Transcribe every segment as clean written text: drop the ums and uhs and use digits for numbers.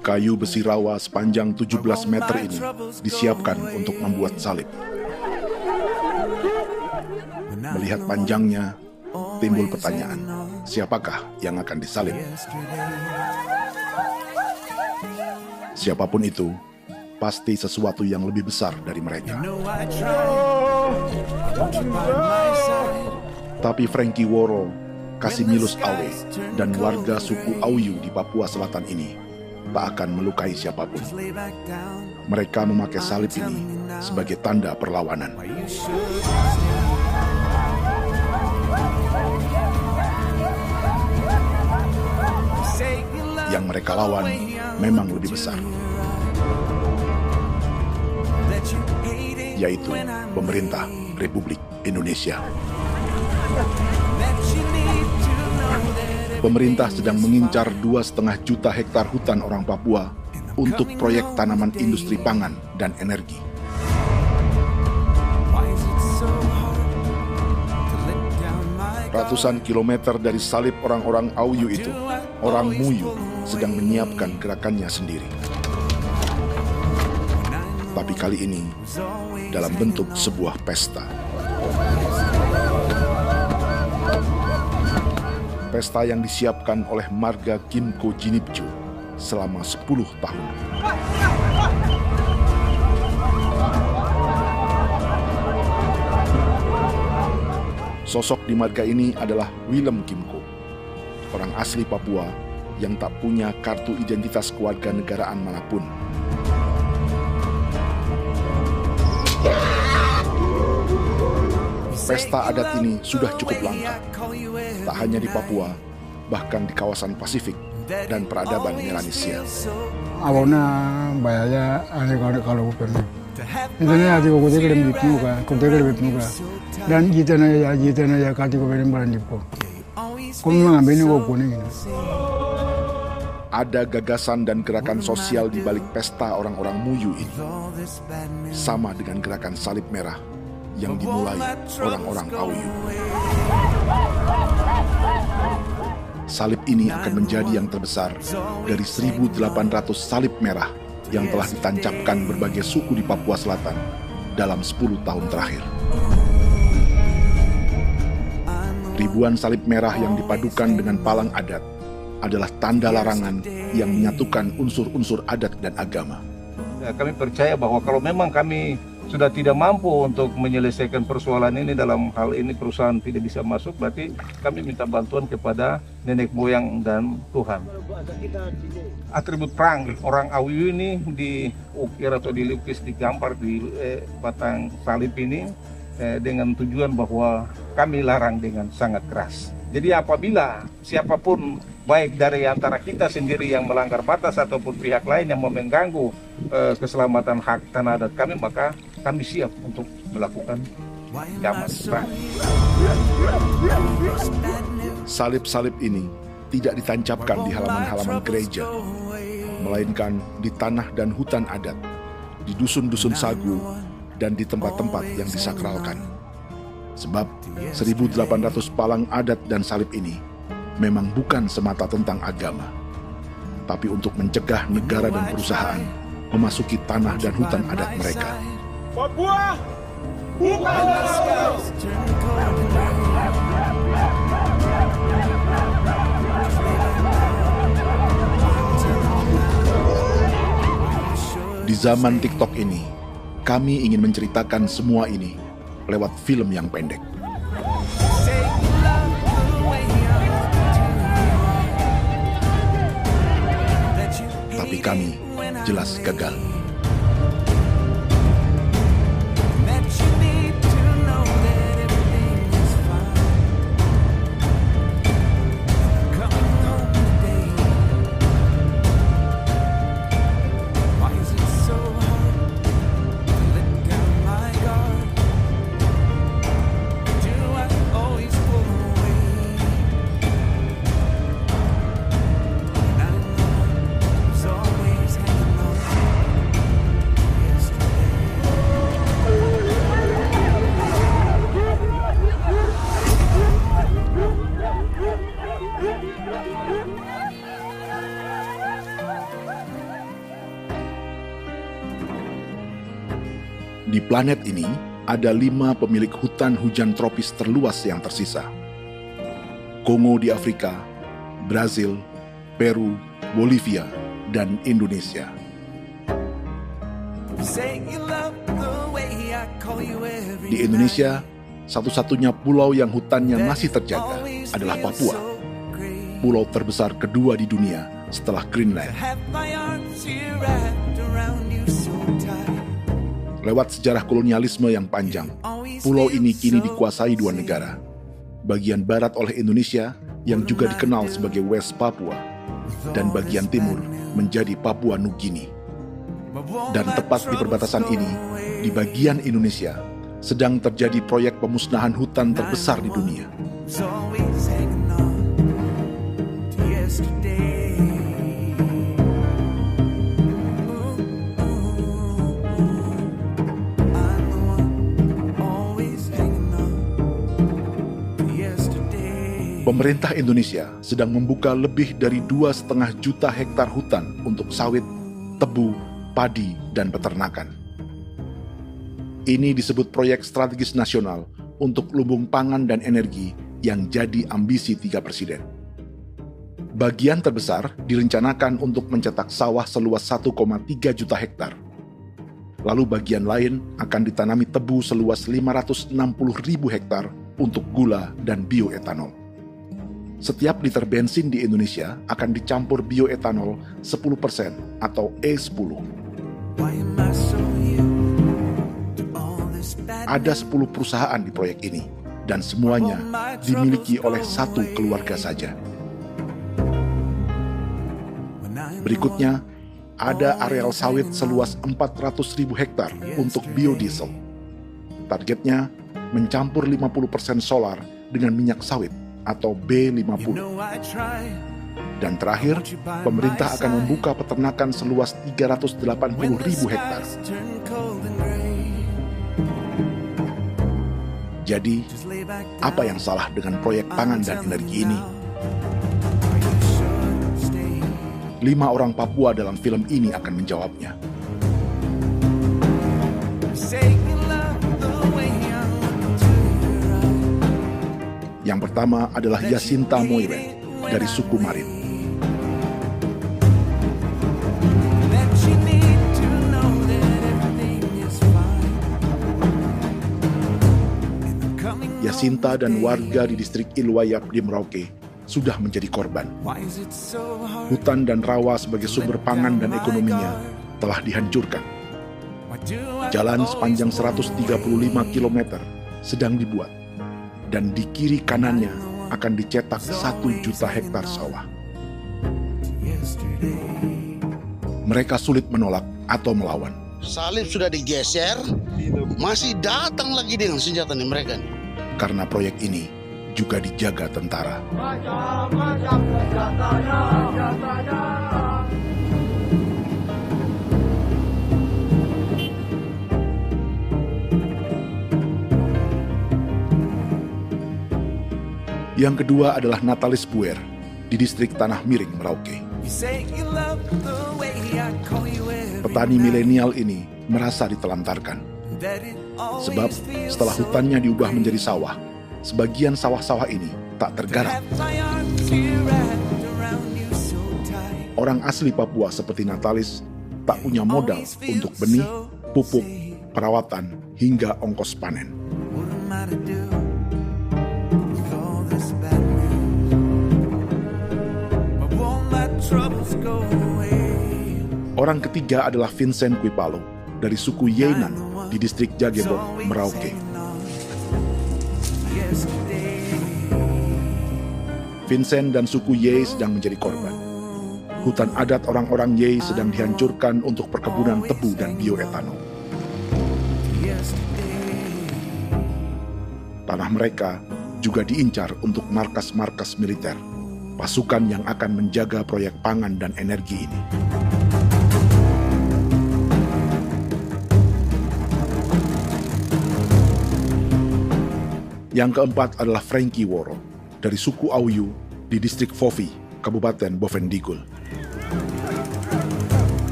Kayu besi rawa sepanjang 17 meter ini disiapkan untuk membuat salib. Melihat panjangnya, timbul pertanyaan, siapakah yang akan disalib? Siapapun itu, pasti sesuatu yang lebih besar dari mereka. Tapi Frankie Woro, Casimilus Awe, dan warga suku Auyu di Papua Selatan ini tak akan melukai siapapun. Mereka memakai salib ini sebagai tanda perlawanan. Yang mereka lawan memang lebih besar, yaitu pemerintah Republik Indonesia. Pemerintah sedang mengincar 2,5 juta hektar hutan orang Papua untuk proyek tanaman industri pangan dan energi. Ratusan kilometer dari salib orang-orang Auyu itu, orang Muyu sedang menyiapkan gerakannya sendiri. Tapi kali ini dalam bentuk sebuah pesta. Pesta yang disiapkan oleh marga Kimco Jinipju selama 10 tahun. Sosok di marga ini adalah Willem Kimco, orang asli Papua yang tak punya kartu identitas kewarganegaraan manapun. Pesta adat ini sudah cukup langka, tak hanya di Papua, bahkan di kawasan Pasifik dan peradaban Melanesia. Awalnya bayarnya kalau bukan. Itu nih aja kok jadi lebih muka, kok jadi lebih muka. Dan kita ya kati kok beri barang dipo. Kok memang ambilnya kok kuning. Ada gagasan dan gerakan sosial di balik pesta orang-orang Muyu ini, sama dengan gerakan salib merah yang dimulai orang-orang Auyu. Salib ini akan menjadi yang terbesar dari 1.800 salib merah yang telah ditancapkan berbagai suku di Papua Selatan dalam 10 tahun terakhir. Ribuan salib merah yang dipadukan dengan palang adat adalah tanda larangan yang menyatukan unsur-unsur adat dan agama. Ya, kami percaya bahwa kalau memang kami sudah tidak mampu untuk menyelesaikan persoalan ini, dalam hal ini perusahaan tidak bisa masuk, berarti kami minta bantuan kepada nenek moyang dan Tuhan. Atribut perang orang Auyu ini diukir atau dilukis, digambar di batang salib ini dengan tujuan bahwa kami larang dengan sangat keras. Jadi apabila siapapun, baik dari antara kita sendiri yang melanggar batas ataupun pihak lain yang mau mengganggu keselamatan hak tanah adat kami, maka kami siap untuk melakukan zaman perang. Salib-salib ini tidak ditancapkan di halaman-halaman gereja, melainkan di tanah dan hutan adat, di dusun-dusun sagu, dan di tempat-tempat yang disakralkan. Sebab 1.800 palang adat dan salib ini memang bukan semata tentang agama, tapi untuk mencegah negara dan perusahaan memasuki tanah dan hutan adat mereka. Papua, bukan! Di zaman TikTok ini, kami ingin menceritakan semua ini lewat film yang pendek. Tapi kami jelas gagal. planet ini ada 5 pemilik hutan hujan tropis terluas yang tersisa. Kongo di Afrika, Brazil, Peru, Bolivia, dan Indonesia. Di Indonesia, satu-satunya pulau yang hutannya masih terjaga adalah Papua, pulau terbesar kedua di dunia setelah Greenland. Lewat sejarah kolonialisme yang panjang, pulau ini kini dikuasai 2 negara. Bagian barat oleh Indonesia yang juga dikenal sebagai West Papua, dan bagian timur menjadi Papua Nugini. Dan tepat di perbatasan ini, di bagian Indonesia, sedang terjadi proyek pemusnahan hutan terbesar di dunia. Pemerintah Indonesia sedang membuka lebih dari 2,5 juta hektar hutan untuk sawit, tebu, padi, dan peternakan. Ini disebut proyek strategis nasional untuk lumbung pangan dan energi yang jadi ambisi 3 presiden. Bagian terbesar direncanakan untuk mencetak sawah seluas 1,3 juta hektar. Lalu bagian lain akan ditanami tebu seluas 560.000 hektar untuk gula dan bioetanol. Setiap liter bensin di Indonesia akan dicampur bioetanol 10% atau E10. Ada 10 perusahaan di proyek ini, dan semuanya dimiliki oleh 1 keluarga saja. Berikutnya, ada areal sawit seluas 400.000 hektar untuk biodiesel. Targetnya mencampur 50% solar dengan minyak sawit atau B50. Dan terakhir, pemerintah akan membuka peternakan seluas 380.000 hektar. Jadi, apa yang salah dengan proyek pangan dan energi ini? 5 orang Papua dalam film ini akan menjawabnya. Yang pertama adalah Jacinta Moire dari suku Marin. Jacinta dan warga di distrik Ilwayap di Merauke sudah menjadi korban. Hutan dan rawa sebagai sumber pangan dan ekonominya telah dihancurkan. Jalan sepanjang 135 km sedang dibuat, dan di kiri kanannya akan dicetak 1 juta hektar sawah. Mereka sulit menolak atau melawan. Salib sudah digeser, masih datang lagi dengan senjata mereka. Karena proyek ini juga dijaga tentara. Yang kedua adalah Natalis Puer di distrik Tanah Miring, Merauke. Petani milenial ini merasa ditelantarkan. Sebab setelah hutannya diubah menjadi sawah, sebagian sawah-sawah ini tak tergarap. Orang asli Papua seperti Natalis tak punya modal untuk benih, pupuk, perawatan, hingga ongkos panen. Orang ketiga adalah Vincent Quipalo dari suku Yenan di distrik Jagebot, Merauke. Vincent dan suku Ye sedang menjadi korban. Hutan adat orang-orang Ye sedang dihancurkan untuk perkebunan tebu dan bioetanol. Tanah mereka juga diincar untuk markas-markas militer, pasukan yang akan menjaga proyek pangan dan energi ini. Yang keempat adalah Frankie Woro dari suku Auyu di distrik Fofi, Kabupaten Bovendigul.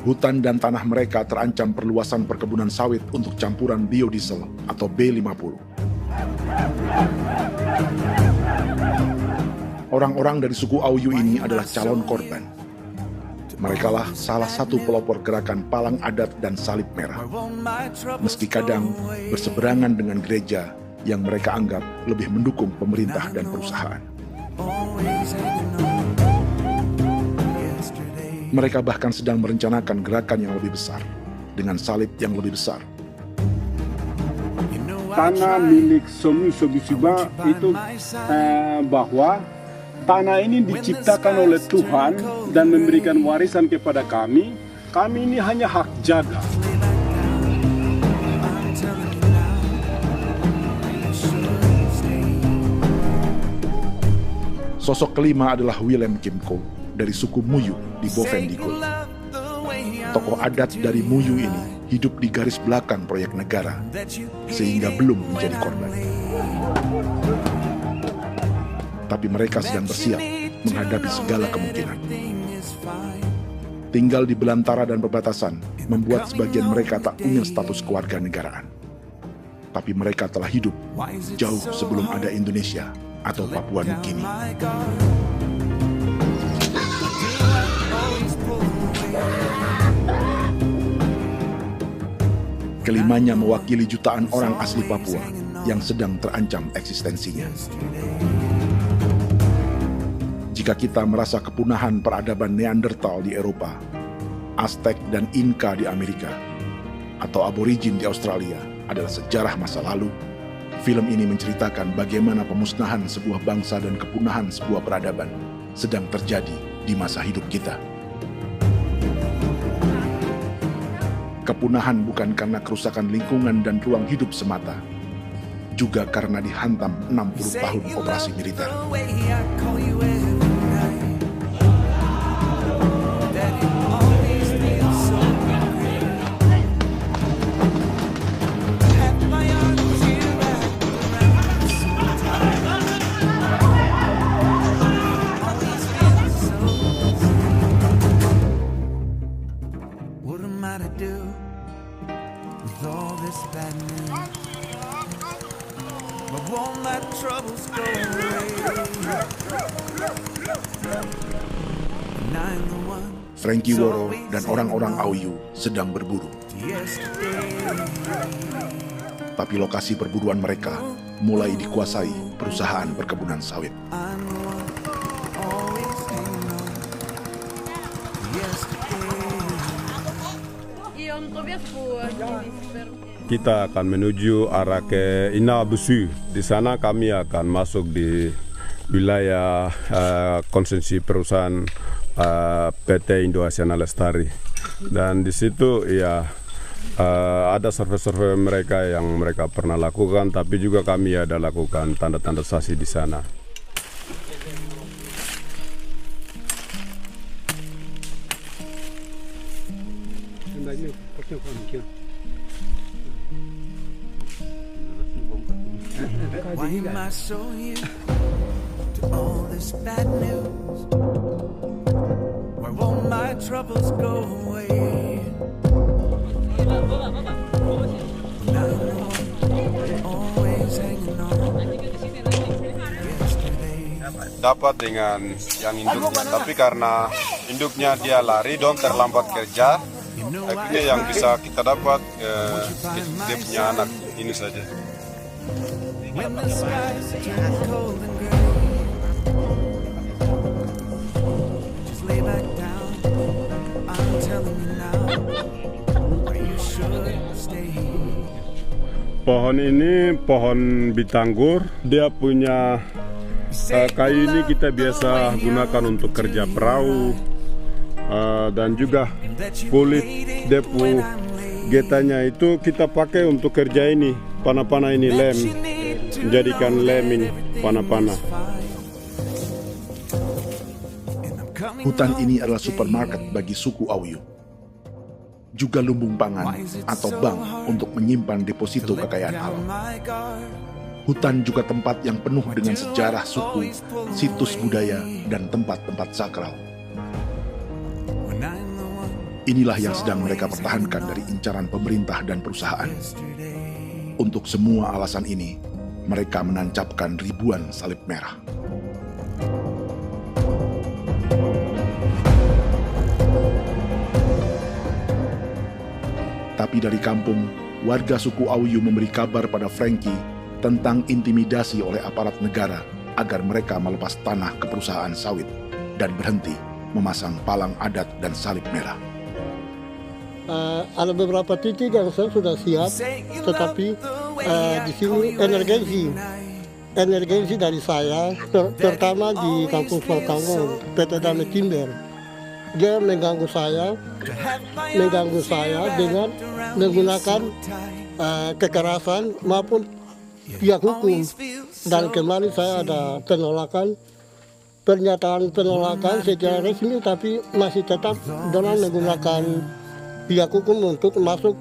Hutan dan tanah mereka terancam perluasan perkebunan sawit untuk campuran biodiesel atau B50. Orang-orang dari suku Auyu ini adalah calon korban. Merekalah salah satu pelopor gerakan Palang Adat dan Salib Merah. Meski kadang berseberangan dengan gereja yang mereka anggap lebih mendukung pemerintah dan perusahaan. Mereka bahkan sedang merencanakan gerakan yang lebih besar, dengan salib yang lebih besar. Tanah milik Somi Sobisiba itu bahwa tanah ini diciptakan oleh Tuhan dan memberikan warisan kepada kami. Kami ini hanya hak jaga. Sosok kelima adalah Willem Kimco dari suku Muyu di Bovendigul. Tokoh adat dari Muyu ini hidup di garis belakang proyek negara, sehingga belum menjadi korban. Tapi mereka sedang bersiap menghadapi segala kemungkinan. Tinggal di belantara dan perbatasan membuat sebagian mereka tak punya status kewarganegaraan. Tapi mereka telah hidup jauh sebelum ada Indonesia atau Papua Nugini. Kelimanya mewakili jutaan orang asli Papua yang sedang terancam eksistensinya. Jika kita merasa kepunahan peradaban Neanderthal di Eropa, Aztec dan Inca di Amerika, atau aborigin di Australia adalah sejarah masa lalu, film ini menceritakan bagaimana pemusnahan sebuah bangsa dan kepunahan sebuah peradaban sedang terjadi di masa hidup kita. Kepunahan bukan karena kerusakan lingkungan dan ruang hidup semata, juga karena dihantam 60 tahun operasi militer. Frankie Woro dan orang-orang Auyu sedang berburu. Tapi lokasi perburuan mereka mulai dikuasai perusahaan perkebunan sawit. Kita akan menuju arah ke Inabusu. Di sana kami akan masuk di wilayah konsesi perusahaan PT Indo Asiana Lestari, dan di situ ya ada survei-survei mereka yang mereka pernah lakukan, tapi juga kami ada lakukan tanda-tanda saksi di sana. Troubles go away. Always hanging on. Dapat dengan yang induknya, tapi karena induknya dia lari dan terlambat kerja, akhirnya yang bisa kita dapat dia punya anak ini saja. Pohon ini pohon bitanggur, dia punya kayu ini kita biasa gunakan untuk kerja perahu, dan juga kulit depu getanya itu kita pakai untuk kerja ini, panah-panah ini lem, menjadikan lem ini panah-panah. Hutan ini adalah supermarket bagi suku Auyu. Juga lumbung pangan atau bank untuk menyimpan deposito kekayaan alam. Hutan juga tempat yang penuh dengan sejarah suku, situs budaya, dan tempat-tempat sakral. Inilah yang sedang mereka pertahankan dari incaran pemerintah dan perusahaan. Untuk semua alasan ini, mereka menancapkan ribuan salib merah. Tapi dari kampung, warga suku Auyu memberi kabar pada Frankie tentang intimidasi oleh aparat negara agar mereka melepas tanah ke perusahaan sawit dan berhenti memasang palang adat dan salib merah. Ada beberapa titik yang saya sudah siap, tetapi di sini emergensi dari saya, terutama di kampung Solkango, PT Damai Timber. Dia mengganggu saya dengan menggunakan kekerasan maupun pihak hukum. Dan kemarin saya ada pernyataan penolakan secara resmi, tapi masih tetap dengan menggunakan pihak hukum untuk masuk,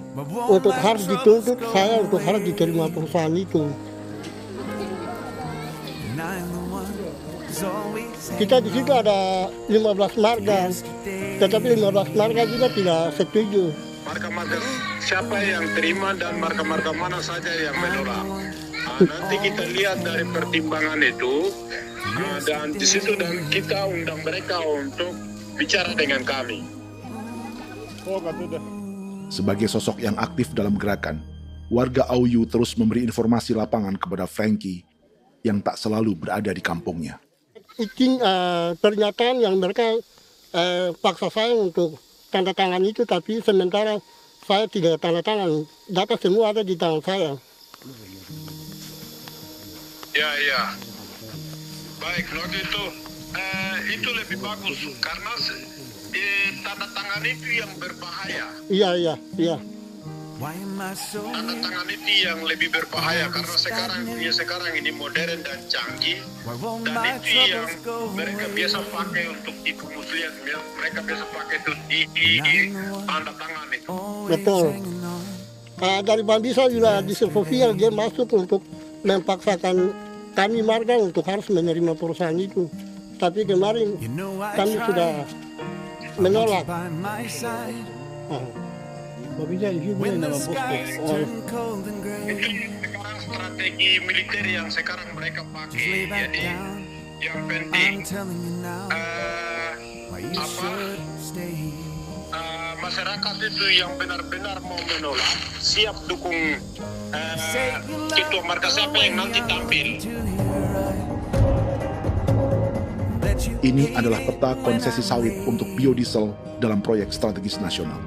untuk harus dituntut saya untuk harus diterima perusahaan itu. Kita di situ ada 15 marga, tetapi 15 marga juga tidak setuju. Marga-marga siapa yang terima dan marga-marga mana saja yang menolak. Nanti kita lihat dari pertimbangan itu, dan di situ dan kita undang mereka untuk bicara dengan kami. Sebagai sosok yang aktif dalam gerakan, warga Auyu terus memberi informasi lapangan kepada Frankie yang tak selalu berada di kampungnya. Izin pernyataan yang mereka paksa saya untuk tanda tangan itu, tapi sementara saya tidak tanda tangan. Data semua ada di tangan saya. Ya. Baik, kalau gitu itu lebih bagus karena tanda tangan itu yang berbahaya. Iya. Tanda tangan itu yang lebih berbahaya karena sekarang ini modern dan canggih, dan itu yang mereka biasa pakai untuk tipu muslihat. Mereka biasa pakai itu di tanda tangan itu. Betul. Dari Bambisa juga di Sofia dia masuk untuk memaksakan kami marga untuk harus menerima perusahaan itu. Tapi kemarin kami sudah menolak. Itu sekarang strategi militer yang sekarang mereka pakai. Jadi yang penting masyarakat itu yang benar-benar mau menolak siap dukung ketua marga siapa yang nanti tampil. Ini adalah peta konsesi sawit untuk biodiesel dalam proyek strategis nasional.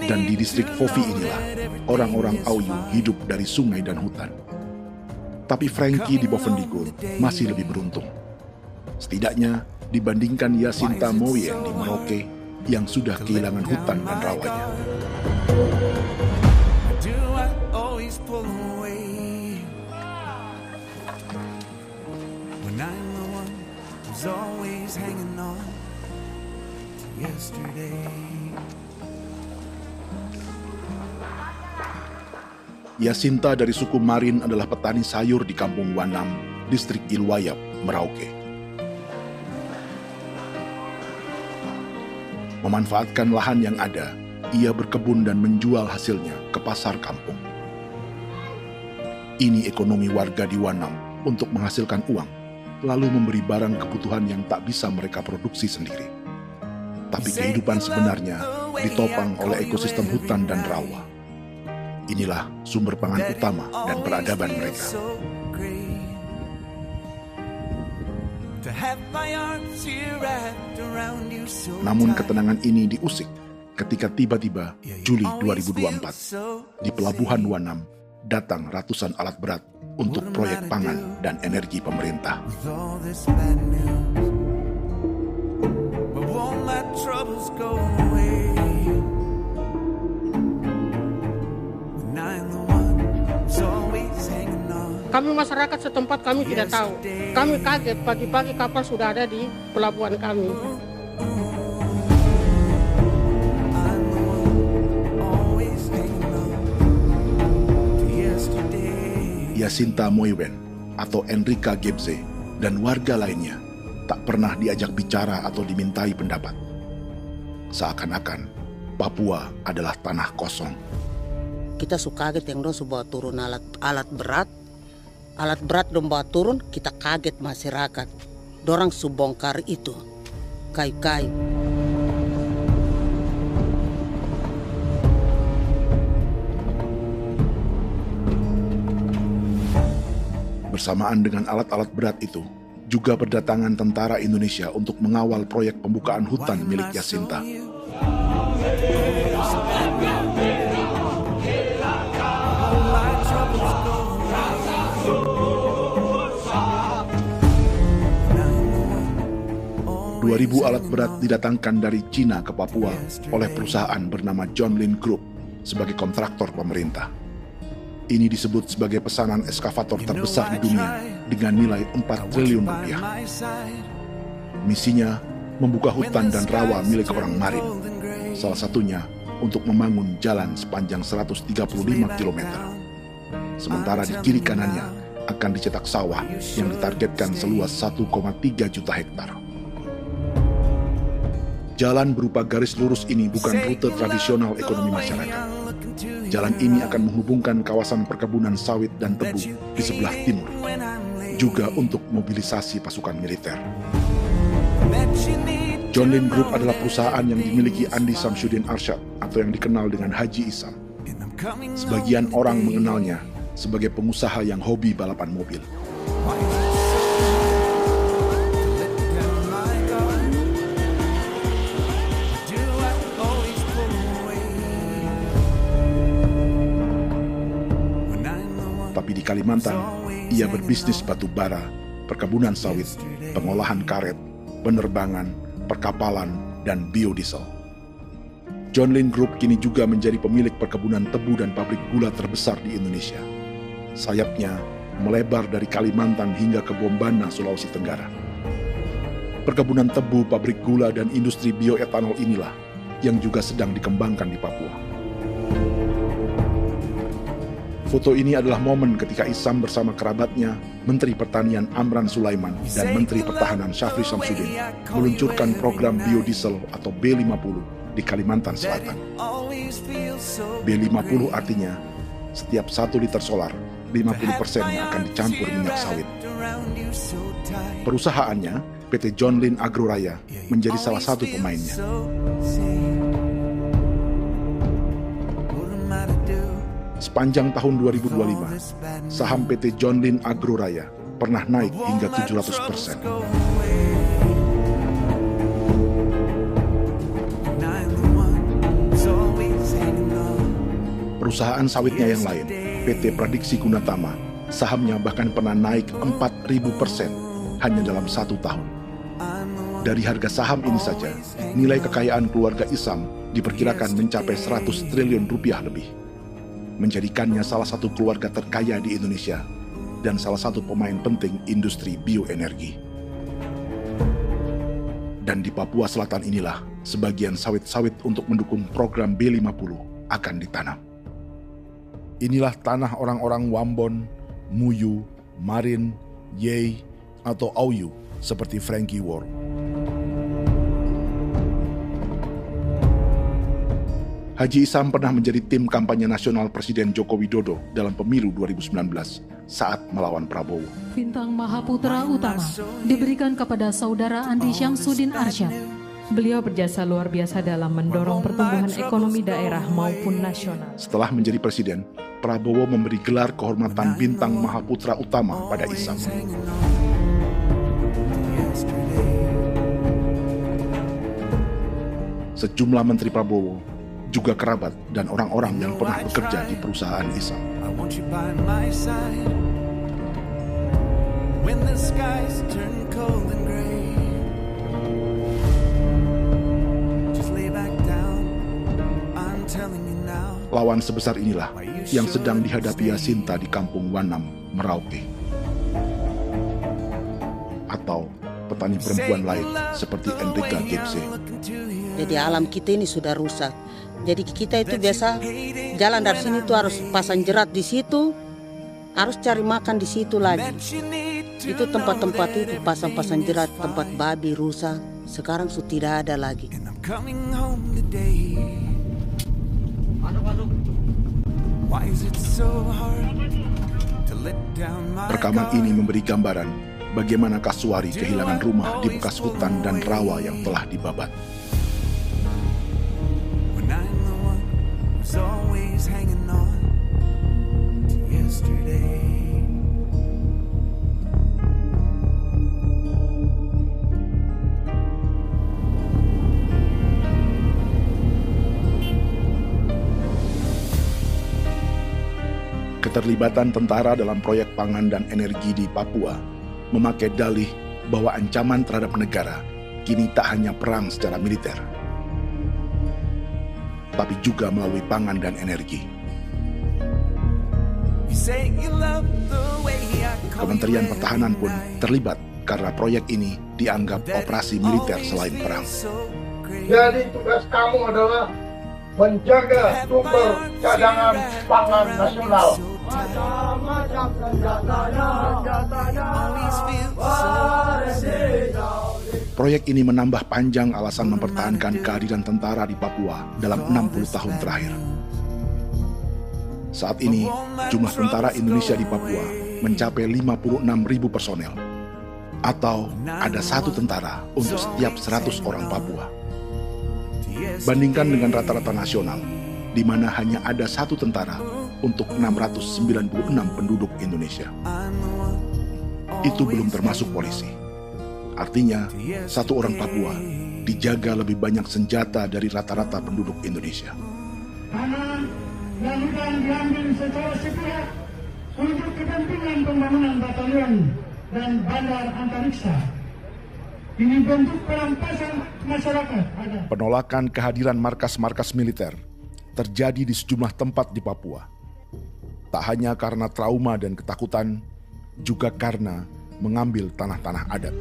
Dan di distrik Fofi inilah orang-orang Auyu hidup dari sungai dan hutan. Tapi Frankie di Bovendigul masih lebih beruntung. Setidaknya dibandingkan Yasinta Moyen di Merauke yang sudah kehilangan hutan dan rawanya. Yasinta dari suku Marin adalah petani sayur di Kampung Wanam, distrik Ilwayap, Merauke. Memanfaatkan lahan yang ada, ia berkebun dan menjual hasilnya ke pasar kampung. Ini ekonomi warga di Wanam untuk menghasilkan uang, lalu memberi barang kebutuhan yang tak bisa mereka produksi sendiri. Tapi kehidupan sebenarnya ditopang oleh ekosistem hutan dan rawa. Inilah sumber pangan utama dan peradaban mereka. Namun ketenangan ini diusik ketika tiba-tiba Juli 2024 di Pelabuhan Wanam datang ratusan alat berat untuk proyek pangan dan energi pemerintah. Kami masyarakat setempat kami tidak tahu. Kami kaget pagi-pagi kapal sudah ada di pelabuhan kami. Yasinta Moiwen atau Enrika Gebze dan warga lainnya tak pernah diajak bicara atau dimintai pendapat. Seakan-akan Papua adalah tanah kosong. Kita suka kaget yang dong bawa turun alat berat dong bawa turun, kita kaget masyarakat. Dorang subongkar itu kayu-kayu. Bersamaan dengan alat-alat berat itu, juga berdatangan tentara Indonesia untuk mengawal proyek pembukaan hutan milik Jacinta. Ribu alat berat didatangkan dari Cina ke Papua oleh perusahaan bernama John Lin Group sebagai kontraktor pemerintah. Ini disebut sebagai pesanan eskavator terbesar di dunia dengan nilai 4 triliun rupiah. Misinya membuka hutan dan rawa milik orang Marin, salah satunya untuk membangun jalan sepanjang 135 km. Sementara di kiri kanannya akan dicetak sawah yang ditargetkan seluas 1,3 juta hektar. Jalan berupa garis lurus ini bukan rute tradisional ekonomi masyarakat. Jalan ini akan menghubungkan kawasan perkebunan sawit dan tebu di sebelah timur, juga untuk mobilisasi pasukan militer. John Lin Group adalah perusahaan yang dimiliki Andi Samsudin Arsyad atau yang dikenal dengan Haji Isam. Sebagian orang mengenalnya sebagai pengusaha yang hobi balapan mobil. Tapi di Kalimantan, ia berbisnis batu bara, perkebunan sawit, pengolahan karet, penerbangan, perkapalan, dan biodiesel. John Lin Group kini juga menjadi pemilik perkebunan tebu dan pabrik gula terbesar di Indonesia. Sayapnya melebar dari Kalimantan hingga ke Bombana, Sulawesi Tenggara. Perkebunan tebu, pabrik gula, dan industri bioetanol inilah yang juga sedang dikembangkan di Papua. Foto ini adalah momen ketika Isam bersama kerabatnya, Menteri Pertanian Amran Sulaiman dan Menteri Pertahanan Syafri Samsudin meluncurkan program biodiesel atau B50 di Kalimantan Selatan. B50 artinya setiap 1 liter solar, 50%-nya akan dicampur minyak sawit. Perusahaannya, PT John Lin Agroraya, menjadi salah satu pemainnya. Sepanjang tahun 2025, saham PT John Lin Agroraya pernah naik hingga 700%. Perusahaan sawitnya yang lain, PT Pradiksi Gunatama, sahamnya bahkan pernah naik 4.000% hanya dalam 1 tahun. Dari harga saham ini saja, nilai kekayaan keluarga Isam diperkirakan mencapai 100 triliun rupiah lebih, menjadikannya salah satu keluarga terkaya di Indonesia dan salah satu pemain penting industri bioenergi. Dan di Papua Selatan inilah sebagian sawit-sawit untuk mendukung program B50 akan ditanam. Inilah tanah orang-orang Wambon, Muyu, Marin, Yei, atau Auyu seperti Frankie Ward. Haji Isam pernah menjadi tim kampanye nasional Presiden Joko Widodo dalam pemilu 2019 saat melawan Prabowo. Bintang Mahaputra Utama diberikan kepada Saudara Andi Syamsuddin Arsyad. Beliau berjasa luar biasa dalam mendorong pertumbuhan ekonomi daerah maupun nasional. Setelah menjadi presiden, Prabowo memberi gelar kehormatan Bintang Mahaputra Utama pada Isam. Sejumlah menteri Prabowo, juga kerabat dan orang-orang yang pernah bekerja di perusahaan Isam. Lawan sebesar inilah yang sedang dihadapi Jacinta di kampung Wanam, Merauke. Atau petani perempuan lain seperti Enrika Gepse. Jadi alam kita ini sudah rusak. Jadi kita itu biasa jalan dari sini tuh harus pasang jerat di situ, harus cari makan di situ lagi. Itu tempat-tempat itu pasang-pasang jerat, tempat babi rusak. Sekarang sudah tidak ada lagi. coming home today. Why is it so hard to let down my Rekaman ini memberi gambaran bagaimana Kasuari kehilangan rumah di bekas hutan dan rawa yang telah dibabat. when I'm the one who's always hanging on to yesterday. Keterlibatan tentara dalam proyek pangan dan energi di Papua memakai dalih bahwa ancaman terhadap negara kini tak hanya perang secara militer, tapi juga melalui pangan dan energi. Kementerian Pertahanan pun terlibat karena proyek ini dianggap operasi militer selain perang. Jadi tugas kamu adalah menjaga sumber cadangan pangan nasional. Macam-macam senjatanya Proyek ini menambah panjang alasan mempertahankan kehadiran tentara di Papua dalam 60 tahun terakhir. Saat ini, jumlah tentara Indonesia di Papua mencapai 56.000 personel, atau ada 1 tentara untuk setiap 100 orang Papua. Bandingkan dengan rata-rata nasional, di mana hanya ada 1 tentara untuk 696 penduduk Indonesia. Itu belum termasuk polisi. Artinya, 1 orang Papua dijaga lebih banyak senjata dari rata-rata penduduk Indonesia. tanah dan hutan diambil secara sepihak untuk kepentingan pembangunan batalion dan bandar antariksa. Ini bentuk perampasan masyarakat. Penolakan kehadiran markas-markas militer terjadi di sejumlah tempat di Papua. Tak hanya karena trauma dan ketakutan, juga karena mengambil tanah-tanah adat.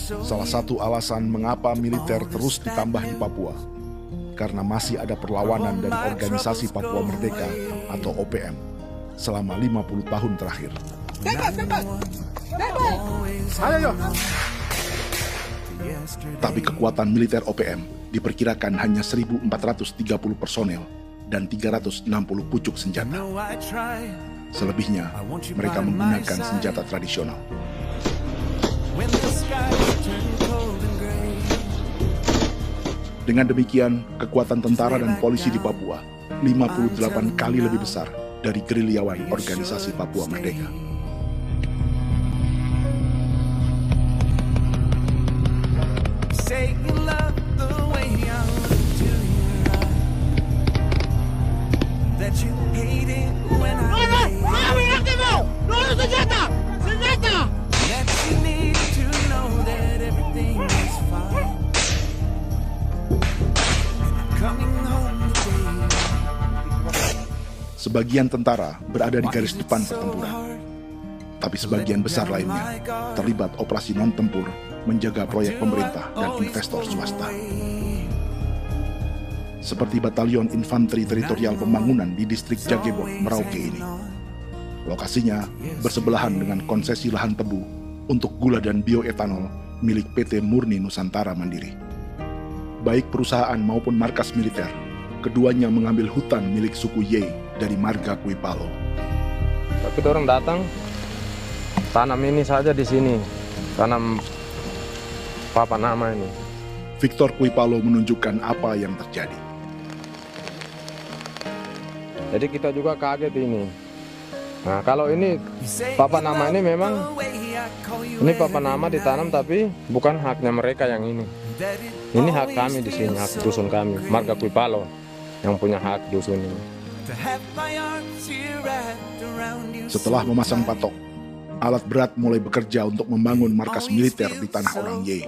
Salah satu alasan mengapa militer terus ditambah di Papua, karena masih ada perlawanan dari Organisasi Papua Merdeka atau OPM selama 50 tahun terakhir. Tapi kekuatan militer OPM diperkirakan hanya 1.430 personel dan 360 pucuk senjata. Selebihnya, mereka menggunakan senjata tradisional. Dengan demikian, kekuatan tentara dan polisi di Papua 58 kali lebih besar dari gerilyawan Organisasi Papua Merdeka. Sebagian tentara berada di garis depan pertempuran, tapi sebagian besar lainnya terlibat operasi non-tempur menjaga proyek pemerintah dan investor swasta. Seperti Batalion Infanteri Teritorial Pembangunan di distrik Jaggebog, Merauke ini. Lokasinya bersebelahan dengan konsesi lahan tebu untuk gula dan bioetanol milik PT Murni Nusantara Mandiri. Baik perusahaan maupun markas militer, keduanya mengambil hutan milik suku Ye dari marga Kuipalo. Tapi orang datang tanam ini saja di sini, tanam papan nama ini. Victor Kuipalo menunjukkan apa yang terjadi. Jadi kita juga kaget ini. Nah, kalau ini papan nama ini memang ini papan nama ditanam tapi bukan haknya mereka yang ini. Ini hak kami di sini, hak dusun kami, marga Kuipalo yang punya hak dusun ini. Setelah memasang patok, alat berat mulai bekerja untuk membangun markas militer di tanah orang Ye.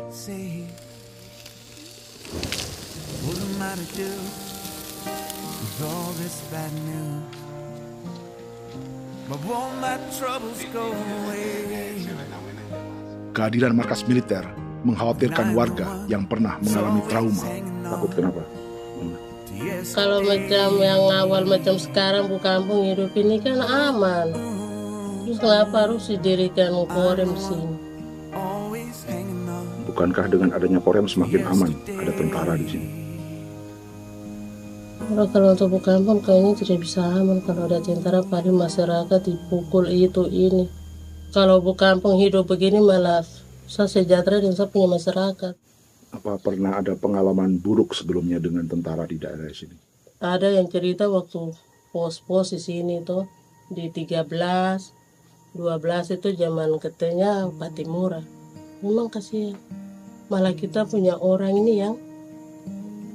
Kehadiran markas militer mengkhawatirkan warga yang pernah mengalami trauma. Takut kenapa? Kalau macam yang awal macam sekarang Bu Kampung hidup ini kan aman. Terus kenapa harus didirikan Korem sini? Bukankah dengan adanya Korem semakin aman? Ada tentara di sini. Kalau untuk Bu Kampung kayaknya tidak bisa aman kalau ada tentara, paling masyarakat dipukul itu ini. Kalau Bu Kampung hidup begini malah saya sejahtera dan saya punya masyarakat. Apa pernah ada pengalaman buruk sebelumnya dengan tentara di daerah sini? Ada yang cerita waktu pos-pos di sini tuh di 13, 12 itu zaman katanya Patimura. Memang kasihan. Malah kita punya orang ini yang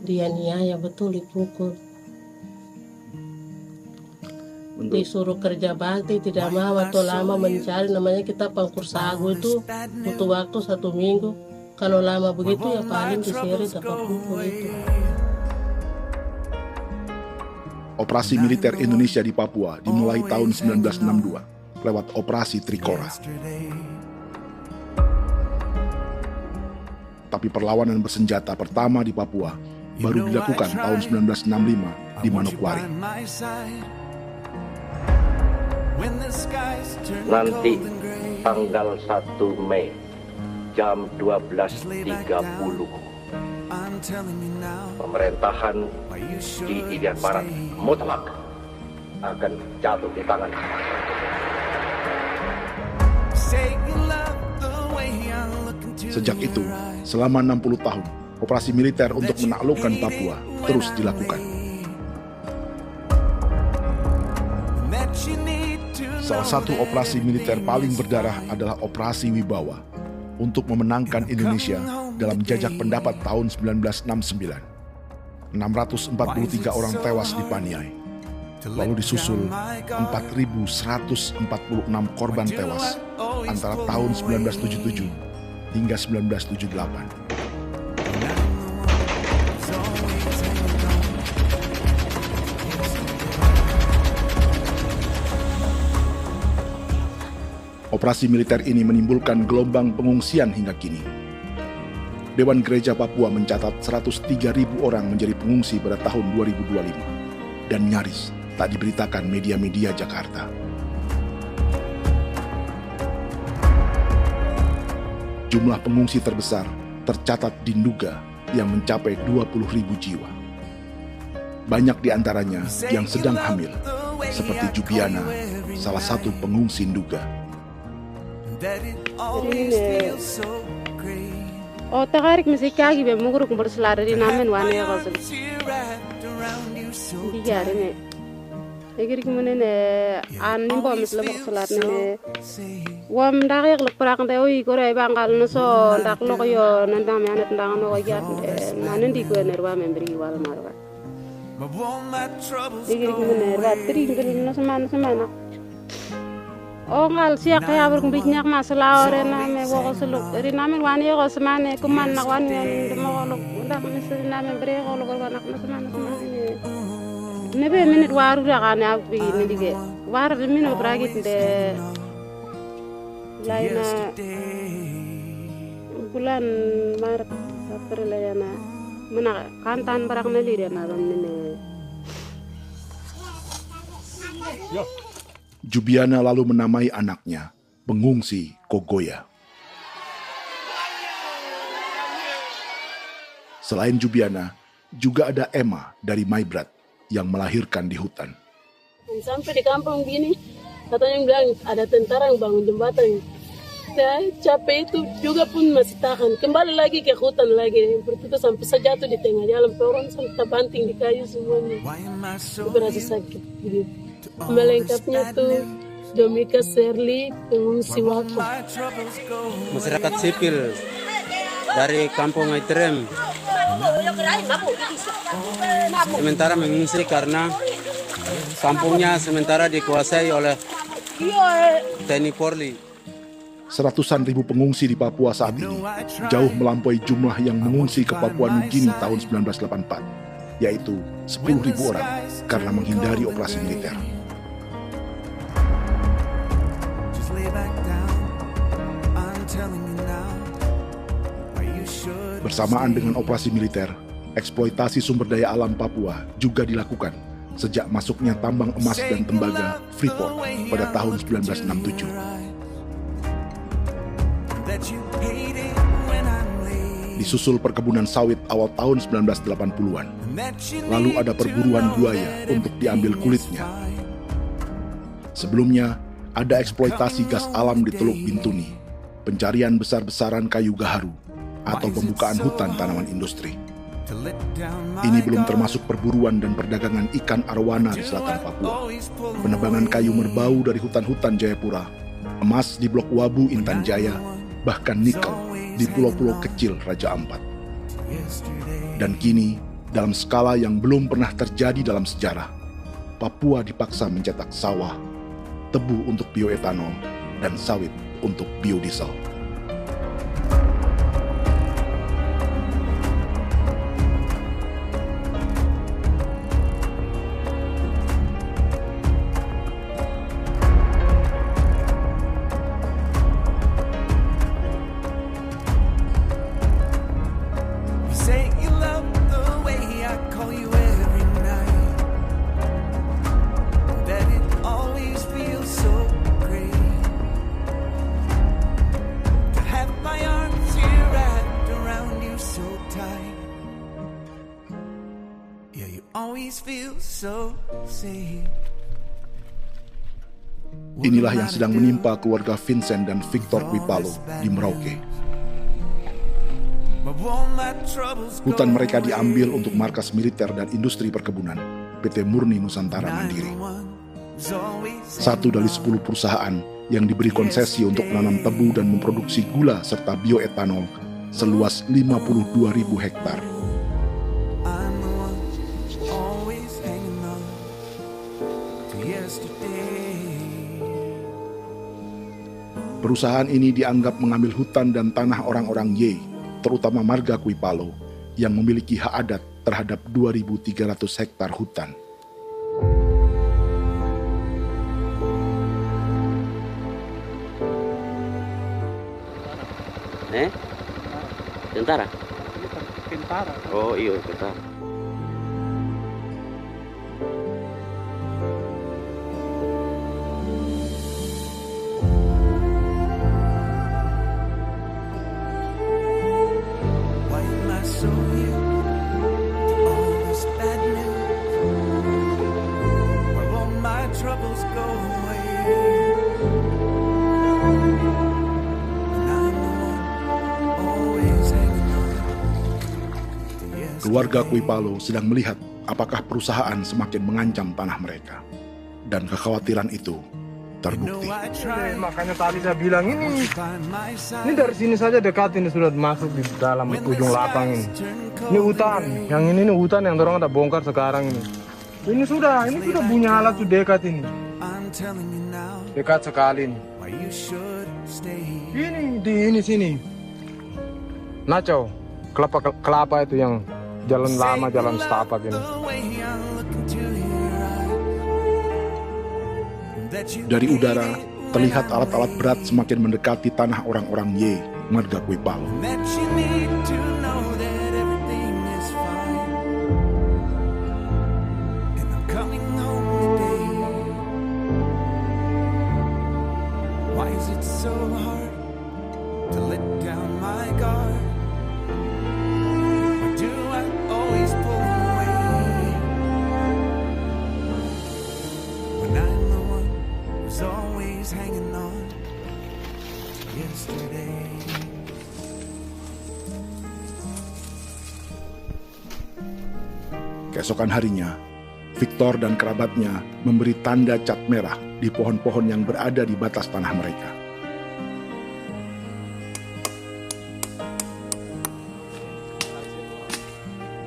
dia niaya betul dipukul. Disuruh kerja bakti tidak mau, atau lama mencari, namanya kita pangkur sagu itu butuh waktu 1 minggu. Kalau lama begitu ya paling diseret dapat pukul itu. Operasi militer Indonesia di Papua dimulai tahun 1962 lewat Operasi Trikora. Tapi perlawanan bersenjata pertama di Papua baru dilakukan tahun 1965 di Manokwari. Nanti tanggal 1 Mei jam 12.30 pemerintahan di Irian Barat mutlak akan jatuh di tangan. Sejak itu, selama 60 tahun, operasi militer untuk menaklukkan Papua terus dilakukan. Salah satu operasi militer paling berdarah adalah Operasi Wibawa untuk memenangkan Indonesia dalam jajak pendapat tahun 1969. 643 orang tewas di Paniai. Lalu disusul 4.146 korban tewas antara tahun 1977 hingga 1978. Operasi militer ini menimbulkan gelombang pengungsian hingga kini. Dewan Gereja Papua mencatat 103.000 orang menjadi pengungsi pada tahun 2025 dan nyaris tak diberitakan media-media Jakarta. Jumlah pengungsi terbesar tercatat di Nduga yang mencapai 20.000 jiwa. Banyak di antaranya yang sedang hamil, seperti Jubiana, salah satu pengungsi Nduga. O tagarik misikagi be muguru kumpul selada di namen wane ya kasul. Digari ne. Egiri kumene ne an nimbo misle bok selada ne. Wam dagek lek prak nte oi kore bangal no so ndak lo yo nandang me anet ndang no ya nanen di ko nerwa membri wal marwa. Egiri kumene nerwa tri ngel no semana. O ngal siya kaya berkumpit niyak masalah orang name bawa seluk. Eri name wani ko semane kuman nak wani yang demo kolok. Udah misalnya name beri kolok kolok nak semane. Nebe minit waru dah kan aku begini dige. Waru minit beragit de. Laina bulan Maret April ya na. Mana kantan barang neli dia na ini. Jubiana lalu menamai anaknya pengungsi Kogoya. Selain Jubiana, juga ada Emma dari Maibrat yang melahirkan di hutan. Sampai di kampung gini, katanya bilang ada tentara yang bangun jembatan. Saya capek itu juga pun masih tahan. Kembali lagi ke hutan lagi. Seperti itu sampai saya jatuh di tengah jalan. Orang sampai terbanting di kayu semuanya. Itu berasa sakit gitu. Melengkapnya tuh Domika Serli, pengungsi wakaf. Masyarakat sipil dari kampung Aitrem sementara mengungsi karena kampungnya sementara dikuasai oleh TNI Polri. Seratusan ribu pengungsi di Papua saat ini jauh melampaui jumlah yang mengungsi ke Papua Nugini tahun 1984, yaitu 10.000 orang karena menghindari operasi militer. Bersamaan dengan operasi militer, eksploitasi sumber daya alam Papua juga dilakukan sejak masuknya tambang emas dan tembaga Freeport pada tahun 1967. Disusul perkebunan sawit awal tahun 1980-an. Lalu ada perburuan buaya untuk diambil kulitnya. Sebelumnya, ada eksploitasi gas alam di Teluk Bintuni, pencarian besar-besaran kayu gaharu, atau pembukaan hutan tanaman industri. Ini belum termasuk perburuan dan perdagangan ikan arwana di selatan Papua, penebangan kayu merbau dari hutan-hutan Jayapura, emas di Blok Wabu Intan Jaya, bahkan nikel di pulau-pulau kecil Raja Ampat. Dan kini, dalam skala yang belum pernah terjadi dalam sejarah, Papua dipaksa mencetak sawah, tebu untuk bioetanol, dan sawit untuk biodiesel. Inilah yang sedang menimpa keluarga Vincent dan Victor Kuipalo di Merauke. Hutan mereka diambil untuk markas militer dan industri perkebunan PT Murni Nusantara Mandiri. 1 dari 10 perusahaan yang diberi konsesi untuk menanam tebu dan memproduksi gula serta bioetanol seluas 52.000 hektar. Perusahaan ini dianggap mengambil hutan dan tanah orang-orang Ye, terutama marga Kuipalo, yang memiliki hak adat terhadap 2.300 hektar hutan. Tentara? Tentara. Oh iya, tentara. Keluarga Kuipalo sedang melihat apakah perusahaan semakin mengancam tanah mereka. Dan kekhawatiran itu terbukti. Makanya tadi saya bilang ini dari sini saja dekat, ini sudah masuk di dalam ujung lapang ini. Ini hutan, yang ini hutan yang orang ada bongkar sekarang ini. Ini sudah punya alat tuh dekat ini. Dekat sekali ini. Ini sini. Nacau, kelapa itu yang jalan lama, jalan setapak ini. Dari udara, terlihat alat-alat berat semakin mendekati tanah orang-orang Ye, marga Kuipalo. Keesokan harinya, Victor dan kerabatnya memberi tanda cat merah di pohon-pohon yang berada di batas tanah mereka.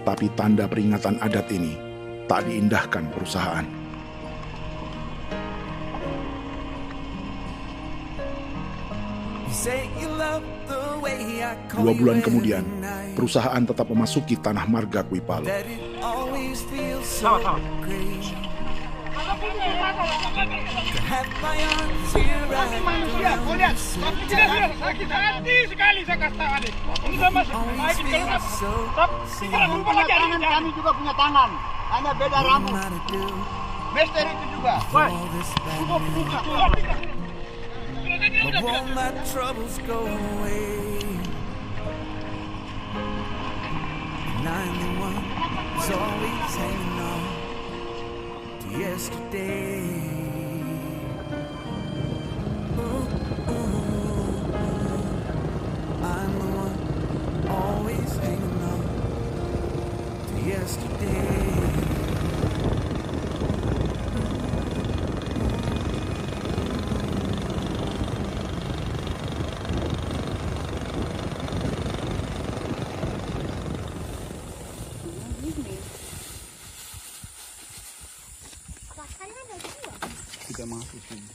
Tapi tanda peringatan adat ini tak diindahkan perusahaan. 2 bulan kemudian, perusahaan tetap memasuki tanah marga Kuipalo. have my arms here at your Sakit hati sekali saya katakan ini. Ini sama always feel so kami juga punya tangan, hanya beda rambut. Mister itu juga. But won't my troubles go away? And I'm the one who's always hanging on to yesterday. I'm the one always hanging on to yesterday. Kita masuk sini.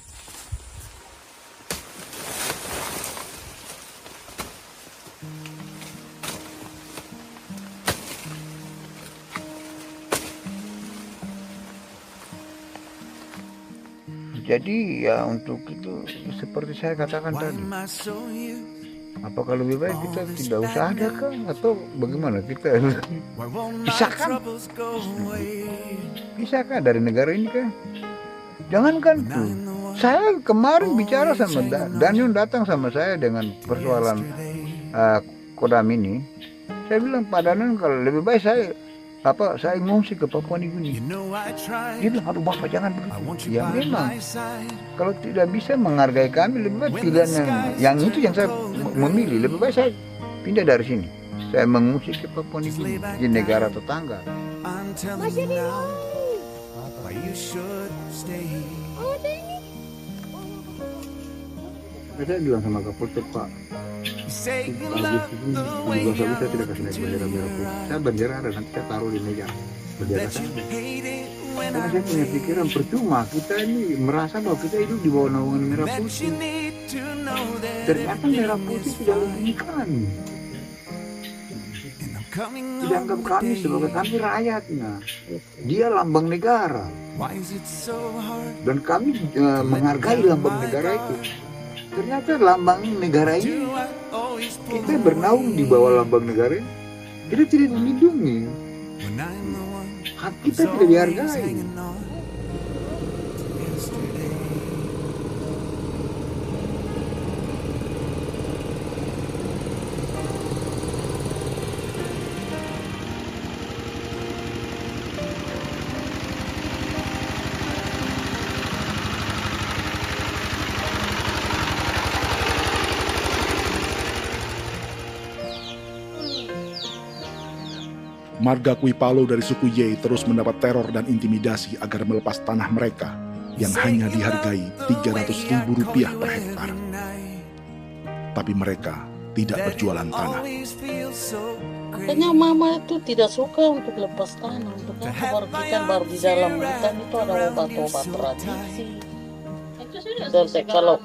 Jadi ya untuk itu seperti saya katakan tadi, apakah lebih baik kita tidak usah ada kah atau bagaimana kita pisahkah dari negara ini kah? Jangankan tuh, saya kemarin bicara sama Daniel datang sama saya dengan persoalan Kodam ini. Saya bilang Pak Daniel kalau lebih baik saya ngungsi ke Papua Nugini. Dia bilang, aduh Bapak jangan begitu. Ya memang, kalau tidak bisa menghargai kami, lebih baik pilihan yang itu yang saya memilih. Lebih baik saya pindah dari sini. Saya mengungsi ke Papua Nugini, di negara tetangga. Saya bilang sama Kapolsek, Pak, Agustus 17 saya tidak kasih naik bendera merah putih. Saya bendera ada, nanti saya taruh di meja bendera saya. Karena saya punya pikiran percuma kita ini merasa bahwa kita hidup di bawah naungan merah putih. Ternyata merah putih tidak lebihkan. Dianggap kami sebagai kami rakyatnya. Dia lambang negara. Dan kami menghargai lambang negara itu. Ternyata lambang negara ini, kita bernaung di bawah lambang negara ini, kita tidak dilindungi, hak kita tidak dihargai. Marga Kuipalo dari suku Ye terus mendapat teror dan intimidasi agar melepas tanah mereka yang hanya dihargai Rp300.000 per hektar. Tapi mereka tidak berjualan tanah. Makanya mama itu tidak suka untuk lepas tanah. Untuk baru di dalam hutan itu ada obat-obat tradisi. Dan kalau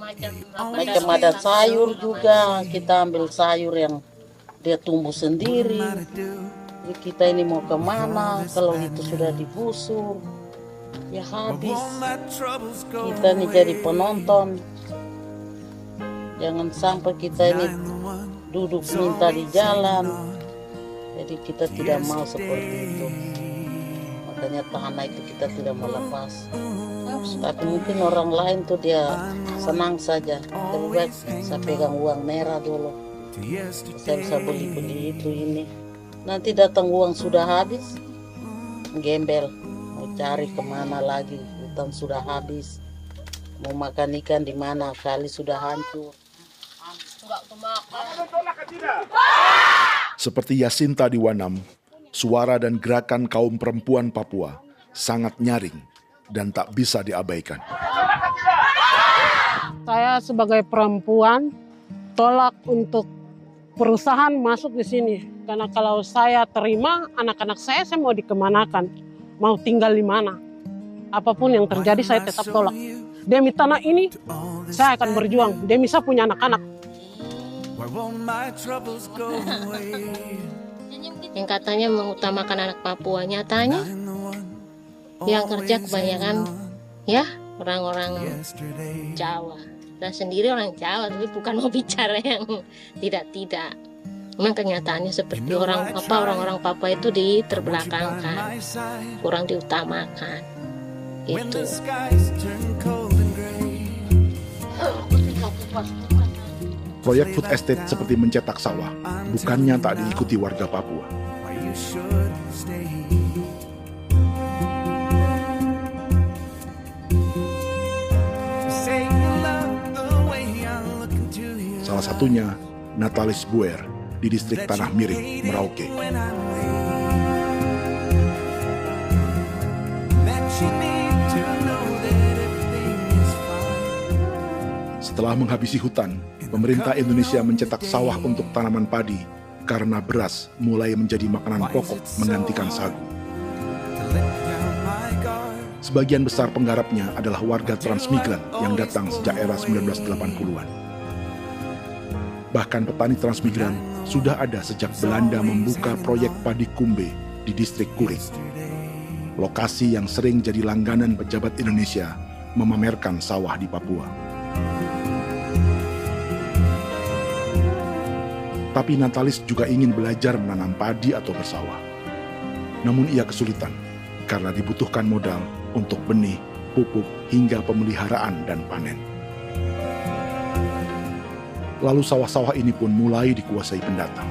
macam ada sayur juga, kita ambil sayur yang dia tumbuh sendiri. Kita ini mau kemana, kalau itu sudah digusur, ya habis. Kita ini jadi penonton. Jangan sampai kita ini duduk minta di jalan. Jadi kita tidak mau seperti itu. Makanya tanah itu kita tidak mau lepas. Tapi mungkin orang lain tuh dia senang saja. Lebih baik saya pegang uang merah dulu. Saya bisa beli-beli itu ini. Nanti datang uang sudah habis, gembel, mau cari kemana lagi, hutan sudah habis, mau makan ikan di mana, kali sudah hancur. Seperti Yasinta di Wanam, suara dan gerakan kaum perempuan Papua sangat nyaring dan tak bisa diabaikan. Saya sebagai perempuan tolak untuk perusahaan masuk di sini. Karena kalau saya terima, anak-anak saya mau dikemanakan, mau tinggal di mana. Apapun yang terjadi saya tetap tolak. Demi tanah ini, saya akan berjuang. Demi saya punya anak-anak. Yang katanya mengutamakan anak Papua, nyatanya yang kerja kebanyakan ya orang-orang Jawa. Dan sendiri orang Jawa, tapi bukan mau bicara yang tidak. Memang kenyataannya seperti orang-orang Papua itu diterbelakangkan, kurang diutamakan. Itu. Proyek food estate seperti mencetak sawah, bukannya tak diikuti warga Papua. Salah satunya Natalis Buer di distrik Tanah Miring, Merauke. Setelah menghabisi hutan, pemerintah Indonesia mencetak sawah untuk tanaman padi karena beras mulai menjadi makanan pokok menggantikan sagu. Sebagian besar penggarapnya adalah warga transmigran yang datang sejak era 1980-an. Bahkan petani transmigran sudah ada sejak Belanda membuka proyek padi kumbe di distrik Kuring. Lokasi yang sering jadi langganan pejabat Indonesia memamerkan sawah di Papua. Tapi Natalis juga ingin belajar menanam padi atau bersawah. Namun ia kesulitan karena dibutuhkan modal untuk benih, pupuk, hingga pemeliharaan dan panen. Lalu sawah-sawah ini pun mulai dikuasai pendatang.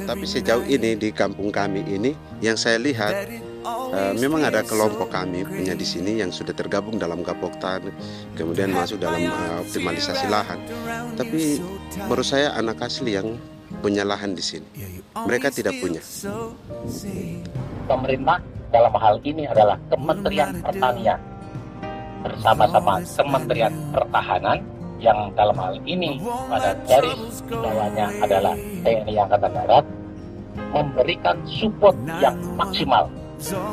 Tapi sejauh ini di kampung kami ini yang saya lihat memang ada kelompok kami punya di sini yang sudah tergabung dalam Gapoktan, kemudian masuk dalam optimalisasi lahan. Tapi menurut saya anak asli yang punya lahan di sini, mereka tidak punya. Pemerintah dalam hal ini adalah Kementerian Pertanian bersama-sama Kementerian Pertahanan yang dalam hal ini pada garis bawahnya adalah TNI Angkatan Darat memberikan support yang maksimal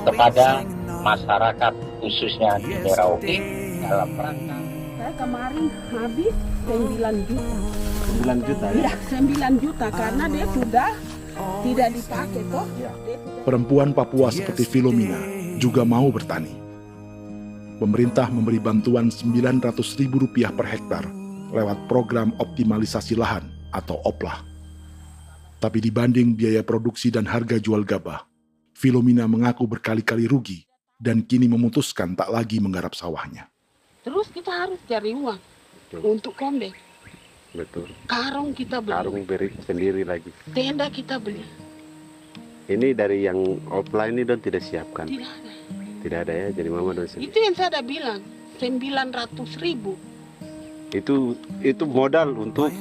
kepada masyarakat khususnya di Merauke dalam rangka. Saya kemarin habis 9 juta. 9 juta ya? 9 juta karena dia sudah tidak dipakai toh. Perempuan Papua seperti Filomina juga mau bertani. Pemerintah memberi bantuan Rp900.000 per hektar lewat program optimalisasi lahan atau OPLAH. Tapi dibanding biaya produksi dan harga jual gabah, Filomina mengaku berkali-kali rugi dan kini memutuskan tak lagi menggarap sawahnya. Terus kita harus cari uang untuk kondek. Betul. Karung kita beli. Karung beri sendiri lagi. Tenda kita beli. Ini dari yang offline ini don tidak siapkan. Tidak ada. Tidak ada ya, jadi mama don sendiri. Itu yang saya udah bilang, 900.000. Itu modal untuk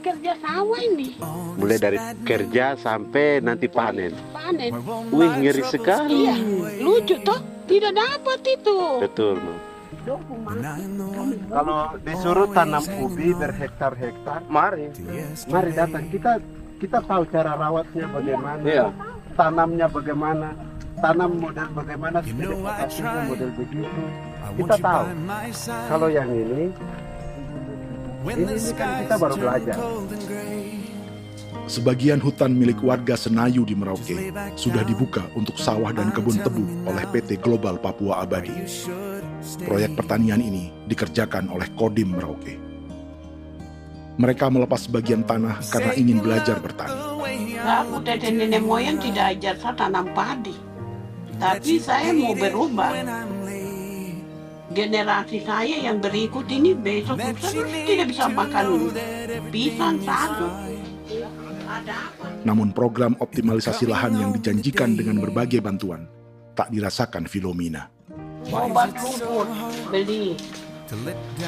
kerja sawah ini. Mulai dari kerja sampai nanti panen. Panen. Wih, ngeri sekali. Iya, lucu toh, tidak dapat itu. Betul, Mam. Kalau disuruh tanam ubi berhektar-hektar, mari datang. Kita tahu cara rawatnya bagaimana, tanamnya bagaimana, tanam model bagaimana, hasilnya model begitu. Kita tahu. Kalau yang ini kan kita baru belajar. Sebagian hutan milik warga Senayu di Merauke sudah dibuka untuk sawah dan kebun tebu oleh PT Global Papua Abadi. Proyek pertanian ini dikerjakan oleh Kodim Merauke. Mereka melepas sebagian tanah karena ingin belajar bertani. Aku dari nenek moyang tidak ajar saya tanam padi. Tapi saya mau berubah. Generasi saya yang berikut ini besok tidak bisa makan pisang sagu. Namun program optimalisasi lahan yang dijanjikan dengan berbagai bantuan tak dirasakan Filomina. Obat rumput beli,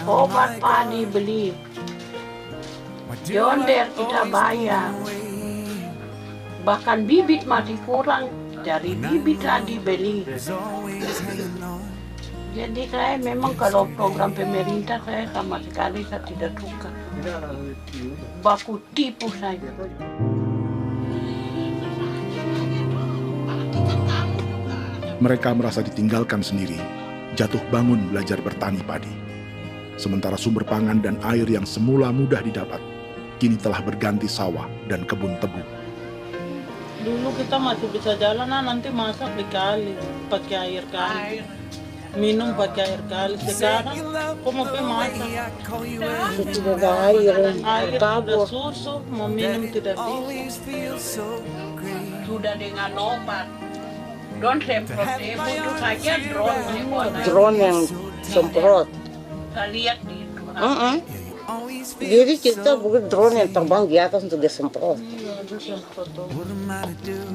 obat padi beli, yonder kita bayar. Bahkan bibit masih kurang, dari bibit tadi beli. Jadi saya memang kalau program pemerintah saya sama sekali saya tidak suka. Baku tipu saya. Mereka merasa ditinggalkan sendiri, jatuh bangun belajar bertani padi. Sementara sumber pangan dan air yang semula mudah didapat, kini telah berganti sawah dan kebun tebu. Dulu kita masih bisa jalan, nanti masak di kali, pakai air kali. Minum pakai air kali. Sekarang kok mau masak? Tidak ada air, Air tabur. sudah susuk, mau minum tidak bisa. Sudah dengan obat. Don semprot itu saja drone. Drone yang semprot. Saya lihat di itu. Jadi kita bukan drone yang terbang di atas untuk disemprot.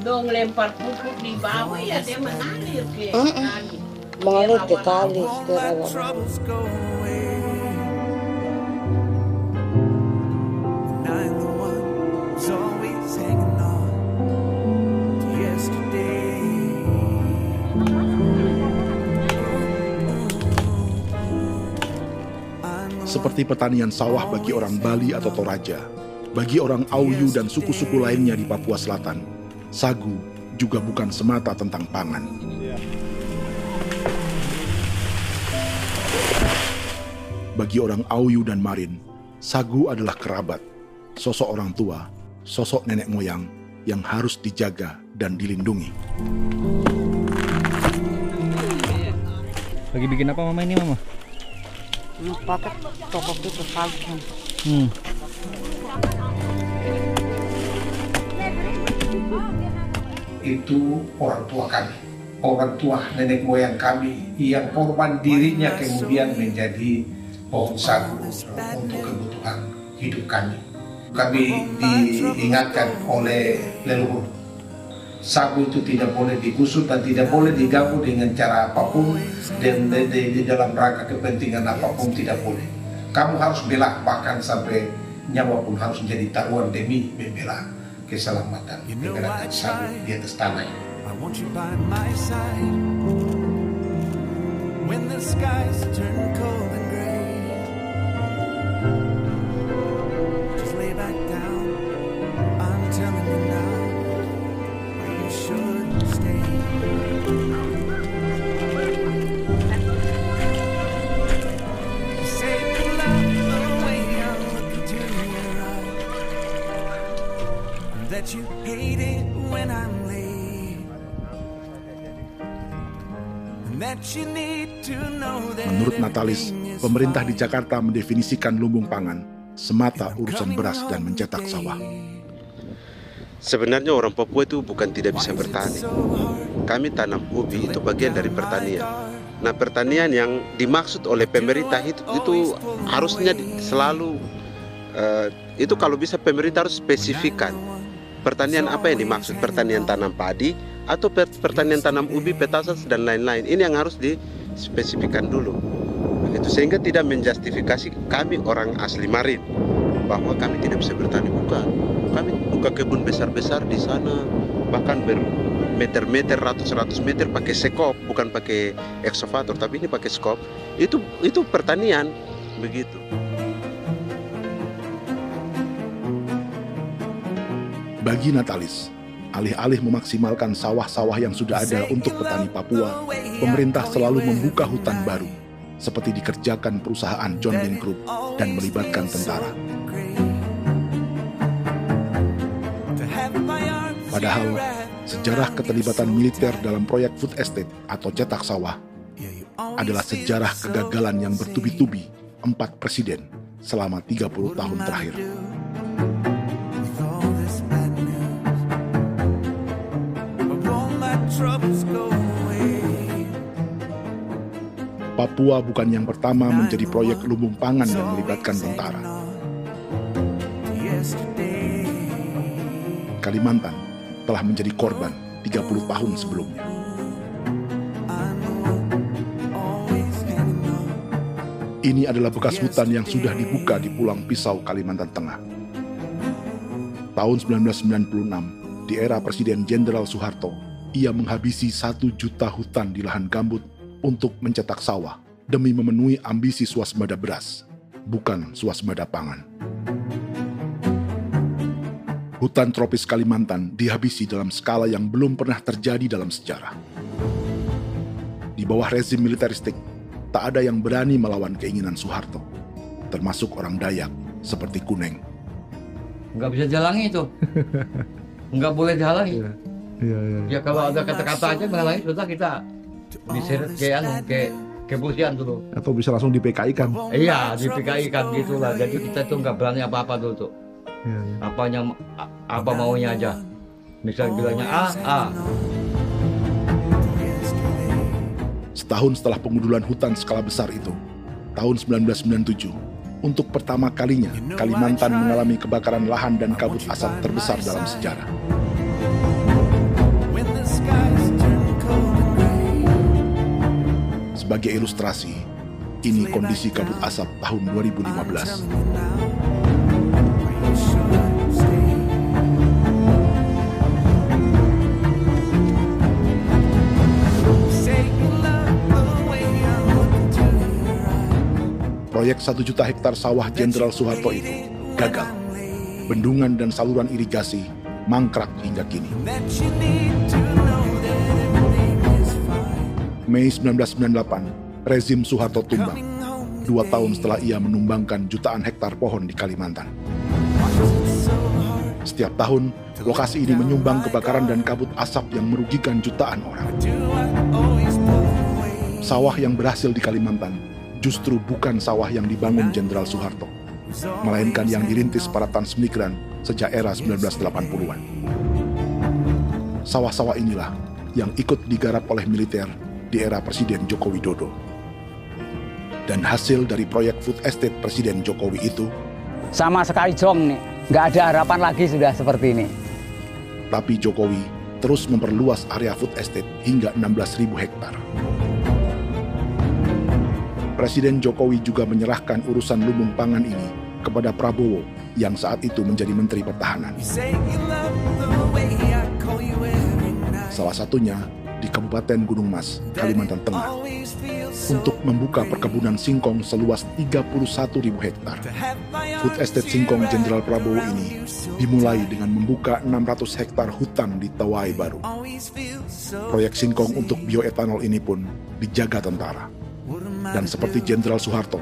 Dong lempar pupuk di bawah ya dia mengalir ke kali. Mengalir ke kali sekarang. Seperti pertanian sawah bagi orang Bali atau Toraja, bagi orang Auyu dan suku-suku lainnya di Papua Selatan, sagu juga bukan semata tentang pangan. Bagi orang Auyu dan Marin, sagu adalah kerabat, sosok orang tua, sosok nenek moyang yang harus dijaga dan dilindungi. Lagi bikin apa mama ini mama? Pakai toko itu sagu. Itu orang tua kami, orang tua nenek moyang kami yang korban dirinya kemudian menjadi pohon sagu untuk kebutuhan hidup kami. Kami diingatkan oleh leluhur, sagu itu tidak boleh digusur dan tidak boleh diganggu dengan cara apapun, dan di dalam rangka kepentingan apapun tidak boleh. Kamu harus bela, bahkan sampai nyawa pun harus menjadi taruhan demi membela keselamatan keberadaan sagu di atas tanah. I want you by my side when the skies turn cold and gray. Just lay back down. I'm telling you now where you should stay. You say you love the way I look into your eyes, and that you hate it when I'm late. Menurut Natalis, pemerintah di Jakarta mendefinisikan lumbung pangan semata urusan beras dan mencetak sawah. Sebenarnya orang Papua itu bukan tidak bisa bertani. Kami tanam ubi itu bagian dari pertanian. Nah, pertanian yang dimaksud oleh pemerintah itu harusnya selalu itu kalau bisa pemerintah harus spesifikkan pertanian apa yang dimaksud, pertanian tanam padi atau pertanian tanam ubi, petasan dan lain-lain. Ini yang harus dispesifikkan dulu. Begitu, sehingga tidak menjustifikasi kami orang asli Marin bahwa kami tidak bisa bertani. Bukan, kami buka kebun besar-besar di sana, bahkan bermeter-meter, ratus-ratus meter pakai sekop, bukan pakai ekskavator, tapi ini pakai skop. Itu pertanian, begitu. Bagi Natalis, alih-alih memaksimalkan sawah-sawah yang sudah ada untuk petani Papua, pemerintah selalu membuka hutan baru, seperti dikerjakan perusahaan John Deere Group dan melibatkan tentara. Padahal, sejarah keterlibatan militer dalam proyek food estate atau cetak sawah adalah sejarah kegagalan yang bertubi-tubi 4 presiden selama 30 tahun terakhir. Papua bukan yang pertama menjadi proyek lumbung pangan yang melibatkan tentara. Kalimantan telah menjadi korban 30 tahun sebelumnya. Ini adalah bekas hutan yang sudah dibuka di Pulang Pisau, Kalimantan Tengah. Tahun 1996, di era Presiden Jenderal Soeharto, ia menghabisi 1 juta hutan di lahan gambut untuk mencetak sawah demi memenuhi ambisi swasembada beras, bukan swasembada pangan. Hutan tropis Kalimantan dihabisi dalam skala yang belum pernah terjadi dalam sejarah. Di bawah rezim militeristik, tak ada yang berani melawan keinginan Soeharto, termasuk orang Dayak seperti Kuneng. Nggak bisa jalannya itu. nggak boleh dihalangi. Iya. Ya kalau ada kata-kata aja menghalangi, sudah kita diseret ke kepolisian dulu. Atau bisa langsung di PKI kan? Iya, di PKI kan gitulah. Jadi kita tuh nggak berani apa-apa dulu tuh. Apa maunya aja. Misal bilangnya A. Setahun setelah pengundulan hutan skala besar itu, tahun 1997, untuk pertama kalinya Kalimantan mengalami kebakaran lahan dan kabut asap terbesar dalam sejarah. Sebagai ilustrasi, ini kondisi kabut asap tahun 2015. Proyek 1 juta hektar sawah Jenderal Soeharto itu gagal. Bendungan dan saluran irigasi mangkrak hingga kini. Mei 1998, rezim Soeharto tumbang, 2 tahun setelah ia menumbangkan jutaan hektar pohon di Kalimantan. Setiap tahun, lokasi ini menyumbang kebakaran dan kabut asap yang merugikan jutaan orang. Sawah yang berhasil di Kalimantan justru bukan sawah yang dibangun Jenderal Soeharto, melainkan yang dirintis para transmigran sejak era 1980-an. Sawah-sawah inilah yang ikut digarap oleh militer di era Presiden Joko Widodo. Dan hasil dari proyek food estate Presiden Jokowi itu sama sekali jong nih, nggak ada harapan lagi sudah seperti ini. Tapi Jokowi terus memperluas area food estate hingga 16.000 hektar. Presiden Jokowi juga menyerahkan urusan lumbung pangan ini kepada Prabowo yang saat itu menjadi Menteri Pertahanan. Salah satunya di Kabupaten Gunung Mas, Kalimantan Tengah, untuk membuka perkebunan singkong seluas 31.000 hektar. Food Estate Singkong Jenderal Prabowo ini dimulai dengan membuka 600 hektar hutan di Tawai Baru. Proyek singkong untuk bioetanol ini pun dijaga tentara. Dan seperti Jenderal Soeharto,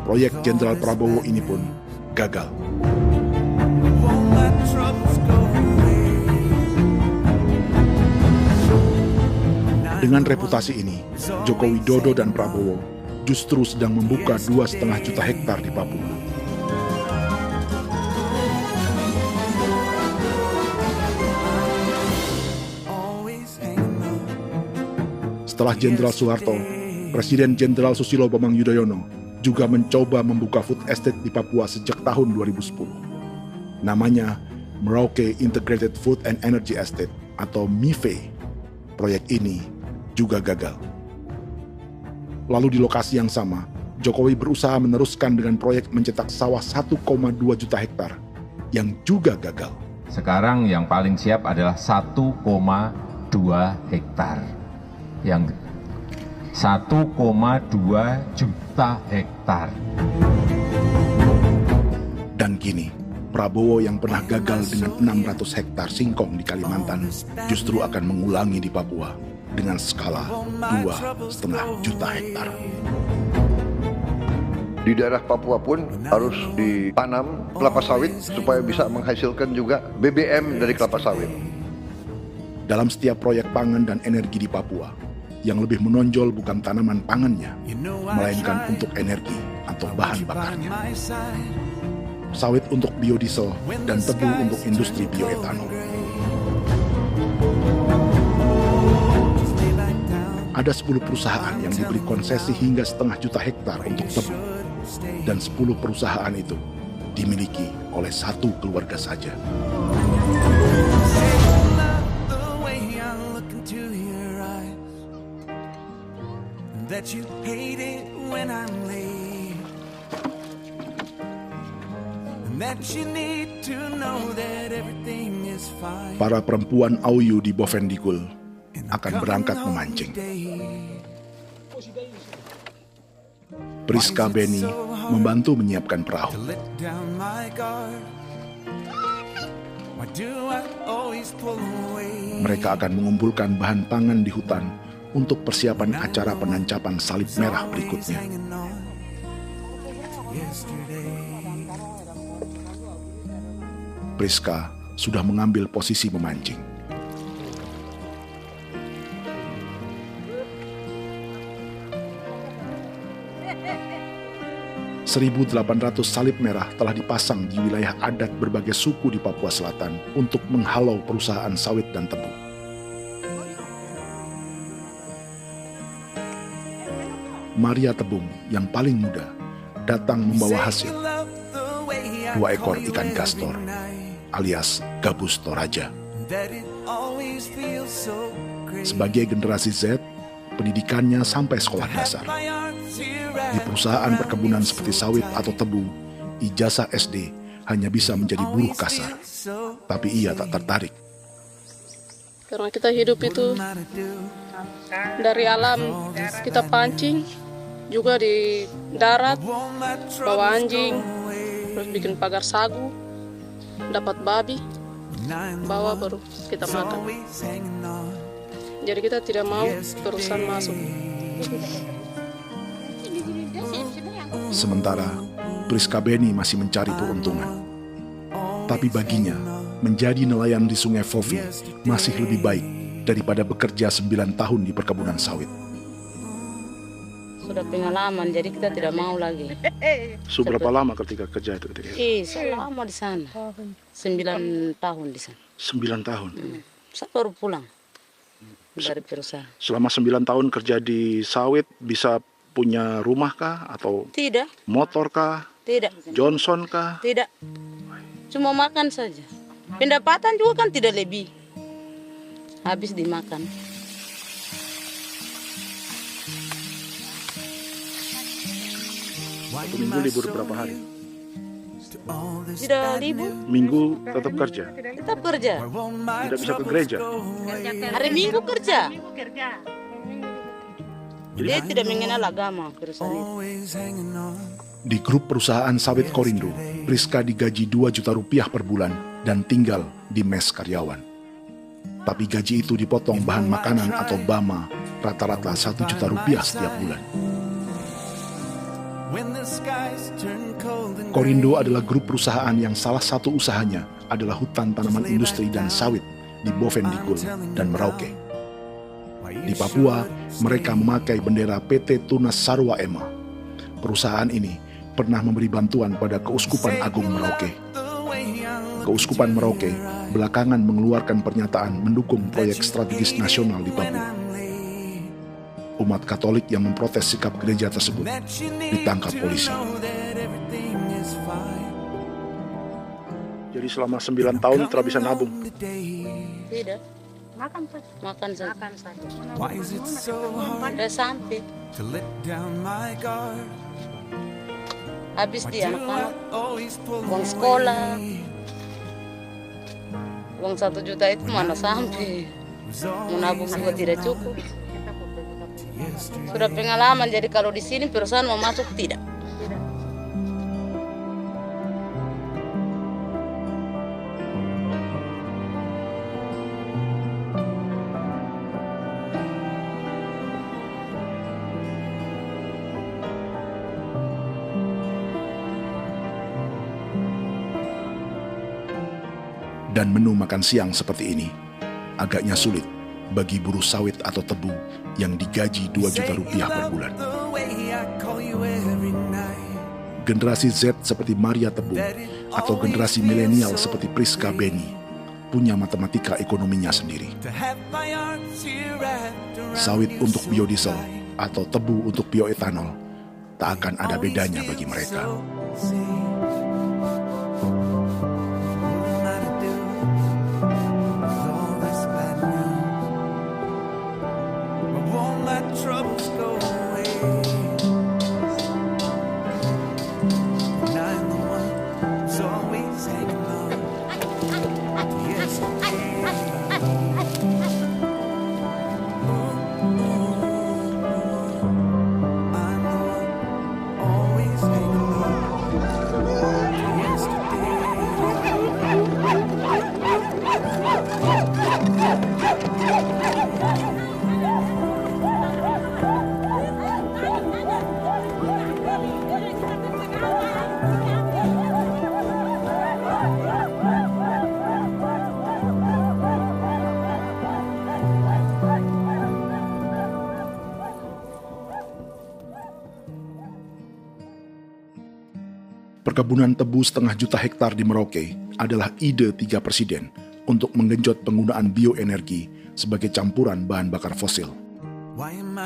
proyek Jenderal Prabowo ini pun gagal. Dengan reputasi ini, Joko Widodo dan Prabowo justru sedang membuka 2,5 juta hektar di Papua. Setelah Jenderal Soeharto, Presiden Jenderal Susilo Bambang Yudhoyono juga mencoba membuka food estate di Papua sejak tahun 2010. Namanya Merauke Integrated Food and Energy Estate atau MIFE. Proyek ini juga gagal. Lalu di lokasi yang sama, Jokowi berusaha meneruskan dengan proyek mencetak sawah 1,2 juta hektar yang juga gagal. Sekarang yang paling siap adalah 1,2 hektar. Yang 1,2 juta hektar. Dan kini, Prabowo yang pernah gagal dengan 600 hektar singkong di Kalimantan justru akan mengulangi di Papua dengan skala 2,5 juta hektar. Di daerah Papua pun harus ditanam kelapa sawit supaya bisa menghasilkan juga BBM dari kelapa sawit. Dalam setiap proyek pangan dan energi di Papua, yang lebih menonjol bukan tanaman pangannya, melainkan untuk energi atau bahan bakarnya. Sawit untuk biodiesel dan tebu untuk industri bioetanol. Ada 10 perusahaan yang diberi konsesi hingga 0,5 juta hektar untuk tebu, dan 10 perusahaan itu dimiliki oleh 1 keluarga saja. That you hate it when I'm late, and that you need to know that everything is fine. Para perempuan Auyu di Bovendigul akan berangkat memancing. Priska Beni membantu menyiapkan perahu. Mereka akan mengumpulkan bahan pangan di hutan untuk persiapan acara penancapan salib merah berikutnya. Priska sudah mengambil posisi memancing. ...1.800 salib merah telah dipasang di wilayah adat berbagai suku di Papua Selatan untuk menghalau perusahaan sawit dan tebu. Maria Tebung yang paling muda datang membawa hasil 2 ekor ikan gastor alias gabus toraja. Sebagai generasi Z, pendidikannya sampai sekolah dasar. Di perusahaan perkebunan seperti sawit atau tebu, ijazah SD hanya bisa menjadi buruh kasar. Tapi ia tak tertarik. Karena kita hidup itu dari alam, kita pancing, juga di darat, bawa anjing, terus bikin pagar sagu, dapat babi, bawa baru kita makan. Jadi kita tidak mau perusahaan masuk. Sementara Priska Beni masih mencari keuntungan. Tapi baginya, menjadi nelayan di Sungai Fofi masih lebih baik daripada bekerja 9 tahun di perkebunan sawit. Sudah pengalaman, jadi kita tidak mau lagi. Sudah berapa lama ketika kerja itu? Selama di sana. 9 tahun di sana. 9 tahun? Saya baru pulang dari perusahaan. Selama 9 tahun kerja di sawit, bisa punya rumah kah? Atau tidak. Motor kah? Tidak. Johnson kah? Tidak. Cuma makan saja. Pendapatan juga kan tidak lebih. Habis dimakan. Satu minggu libur berapa hari? Tidak libur. Minggu tetap kerja? Tetap kerja. Tidak bisa ke gereja? Hari Minggu kerja. Dia tidak mengenal agama perusahaan itu. Di grup perusahaan sawit Korindo, Priska digaji 2 juta rupiah per bulan dan tinggal di mes karyawan. Tapi gaji itu dipotong bahan makanan atau BAMA rata-rata 1 juta rupiah setiap bulan. Korindo adalah grup perusahaan yang salah satu usahanya adalah hutan tanaman industri dan sawit di Bovendigul dan Merauke. Di Papua, mereka memakai bendera PT Tunas Sarwa Ema. Perusahaan ini pernah memberi bantuan pada Keuskupan Agung Merauke. Keuskupan Merauke belakangan mengeluarkan pernyataan mendukung proyek strategis nasional di Papua. Umat Katolik yang memprotes sikap gereja tersebut ditangkap polisi. Jadi selama 9 tahun tidak bisa nabung? Tidak. Makan saja. Pada sampai. Habis di anak-anak, uang sekolah, uang 1 juta itu mana sampai. Menabung juga tidak cukup. Sudah pengalaman, jadi kalau di sini perusahaan mau masuk tidak. Dan menu makan siang seperti ini agaknya sulit bagi buruh sawit atau tebu yang digaji 2 juta rupiah per bulan. Generasi Z seperti Maria Tebung atau generasi milenial seperti Priska Beni punya matematika ekonominya sendiri. Sawit untuk biodiesel atau tebu untuk bioetanol tak akan ada bedanya bagi mereka. Perkebunan tebu 1,5 juta hektar di Merauke adalah ide 3 presiden untuk menggenjot penggunaan bioenergi sebagai campuran bahan bakar fosil.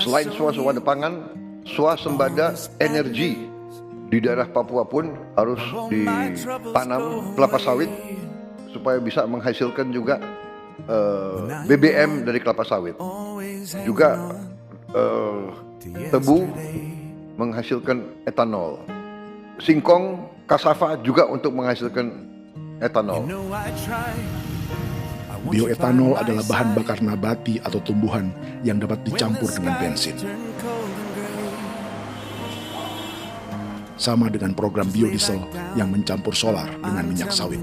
Selain swasembada pangan, swasembada energi di daerah Papua pun harus ditanam kelapa sawit supaya bisa menghasilkan juga BBM dari kelapa sawit. Juga tebu menghasilkan etanol. Singkong, kasava juga untuk menghasilkan etanol. Bioetanol adalah bahan bakar nabati atau tumbuhan yang dapat dicampur dengan bensin. Sama dengan program biodiesel yang mencampur solar dengan minyak sawit.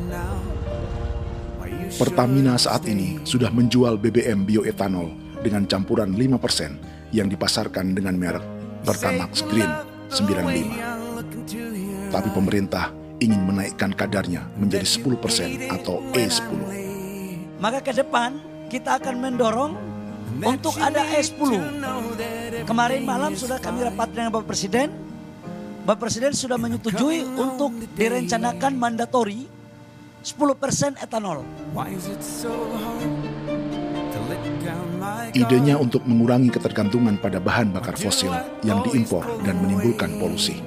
Pertamina saat ini sudah menjual BBM bioetanol dengan campuran 5% yang dipasarkan dengan merek Pertamax Green 95. Tapi pemerintah ingin menaikkan kadarnya menjadi 10% atau E10. Maka ke depan kita akan mendorong untuk ada E10. Kemarin malam sudah kami rapat dengan Bapak Presiden. Bapak Presiden sudah menyetujui untuk direncanakan mandatori 10% etanol. Idenya untuk mengurangi ketergantungan pada bahan bakar fosil yang diimpor dan menimbulkan polusi.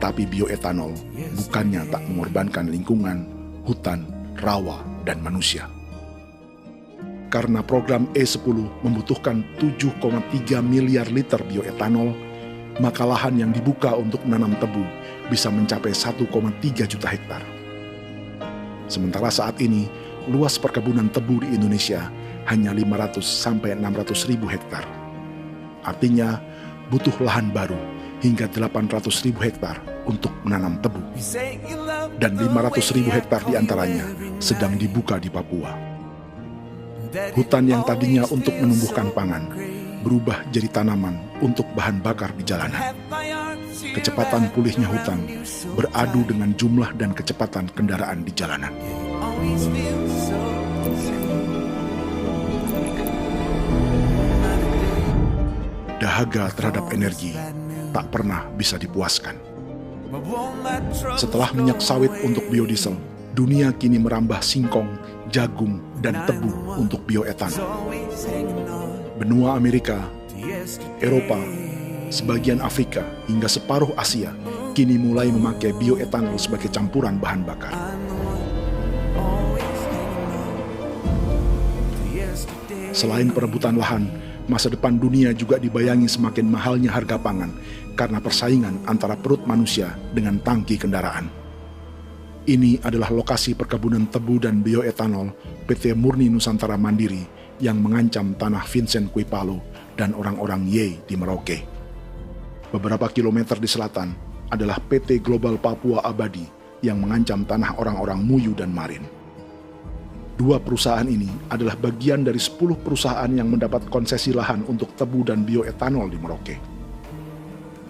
Tapi bioetanol bukannya tak mengorbankan lingkungan, hutan, rawa, dan manusia. Karena program E10 membutuhkan 7,3 miliar liter bioetanol, maka lahan yang dibuka untuk menanam tebu bisa mencapai 1,3 juta hektar. Sementara saat ini, luas perkebunan tebu di Indonesia hanya 500 sampai 600 ribu hektar. Artinya, butuh lahan baru hingga 800 ribu hektar untuk menanam tebu. Dan 500 ribu hektar diantaranya sedang dibuka di Papua. Hutan yang tadinya untuk menumbuhkan pangan berubah jadi tanaman untuk bahan bakar di jalanan. Kecepatan pulihnya hutan beradu dengan jumlah dan kecepatan kendaraan di jalanan. Dahaga terhadap energi tak pernah bisa dipuaskan. Setelah minyak sawit untuk biodiesel, dunia kini merambah singkong, jagung, dan tebu untuk bioetanol. Benua Amerika, Eropa, sebagian Afrika, hingga separuh Asia kini mulai memakai bioetanol sebagai campuran bahan bakar. Selain perebutan lahan, masa depan dunia juga dibayangi semakin mahalnya harga pangan karena persaingan antara perut manusia dengan tangki kendaraan. Ini adalah lokasi perkebunan tebu dan bioetanol PT Murni Nusantara Mandiri yang mengancam tanah Vincent Quipalo dan orang-orang Ye di Merauke. Beberapa kilometer di selatan adalah PT Global Papua Abadi yang mengancam tanah orang-orang Muyu dan Marin. Dua perusahaan ini adalah bagian dari 10 perusahaan yang mendapat konsesi lahan untuk tebu dan bioetanol di Merauke.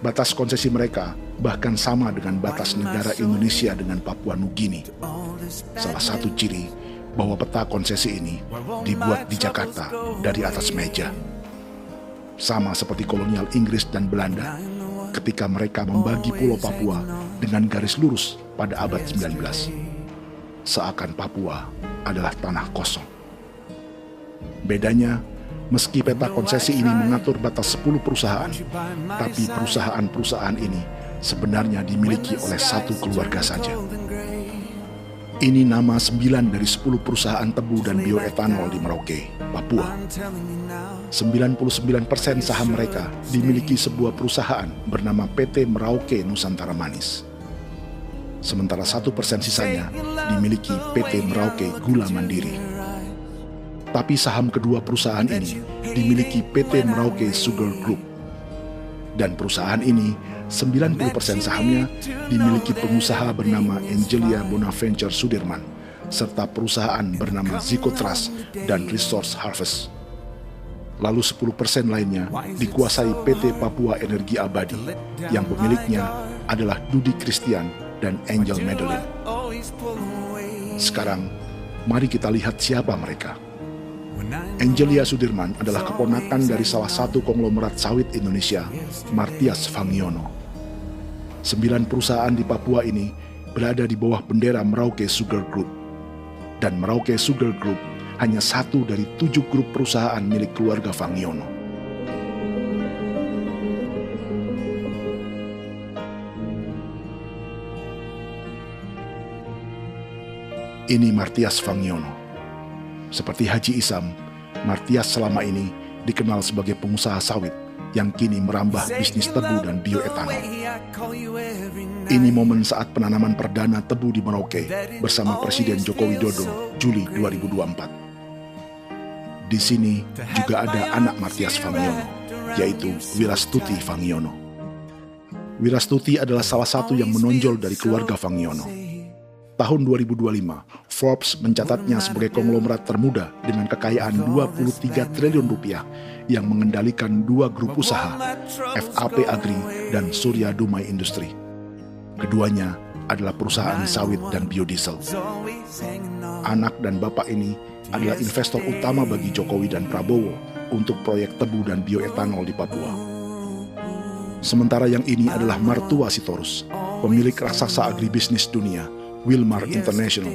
Batas konsesi mereka bahkan sama dengan batas negara Indonesia dengan Papua Nugini. Salah satu ciri bahwa peta konsesi ini dibuat di Jakarta dari atas meja. Sama seperti kolonial Inggris dan Belanda ketika mereka membagi pulau Papua dengan garis lurus pada abad 19. Seakan Papua adalah tanah kosong. Bedanya, meski peta konsesi ini mengatur batas 10 perusahaan, tapi perusahaan-perusahaan ini sebenarnya dimiliki oleh satu keluarga saja. Ini nama 9 dari 10 perusahaan tebu dan bioetanol di Merauke, Papua. 99% saham mereka dimiliki sebuah perusahaan bernama PT Merauke Nusantara Manis. Sementara 1% sisanya dimiliki PT Merauke Gula Mandiri. Tapi saham kedua perusahaan ini dimiliki PT Merauke Sugar Group. Dan perusahaan ini 90% sahamnya dimiliki pengusaha bernama Angelia Bonaventure Sudirman, serta perusahaan bernama Zico Trust dan Resource Harvest. Lalu 10% lainnya dikuasai PT Papua Energi Abadi, yang pemiliknya adalah Dudi Christian dan Angel Madeline. Sekarang, mari kita lihat siapa mereka. Angelia Sudirman adalah keponakan dari salah satu konglomerat sawit Indonesia, Martias Fangiono. 9 perusahaan di Papua ini berada di bawah bendera Merauke Sugar Group. Dan Merauke Sugar Group hanya satu dari 7 grup perusahaan milik keluarga Fangiono. Ini Martias Fangiono. Seperti Haji Isam, Martias selama ini dikenal sebagai pengusaha sawit yang kini merambah bisnis tebu dan bioetanol. Ini momen saat penanaman perdana tebu di Merauke bersama Presiden Joko Widodo Juli 2024. Di sini juga ada anak Martias Fangiono, yaitu Wirastuti Fangiono. Wirastuti adalah salah satu yang menonjol dari keluarga Fangiono. Tahun 2025, Forbes mencatatnya sebagai konglomerat termuda dengan kekayaan 23 triliun rupiah yang mengendalikan 2 grup usaha, FAP Agri dan Surya Dumai Industri. Keduanya adalah perusahaan sawit dan biodiesel. Anak dan bapak ini adalah investor utama bagi Jokowi dan Prabowo untuk proyek tebu dan bioetanol di Papua. Sementara yang ini adalah mertua Sitorus, pemilik raksasa agribisnis dunia, Wilmar International,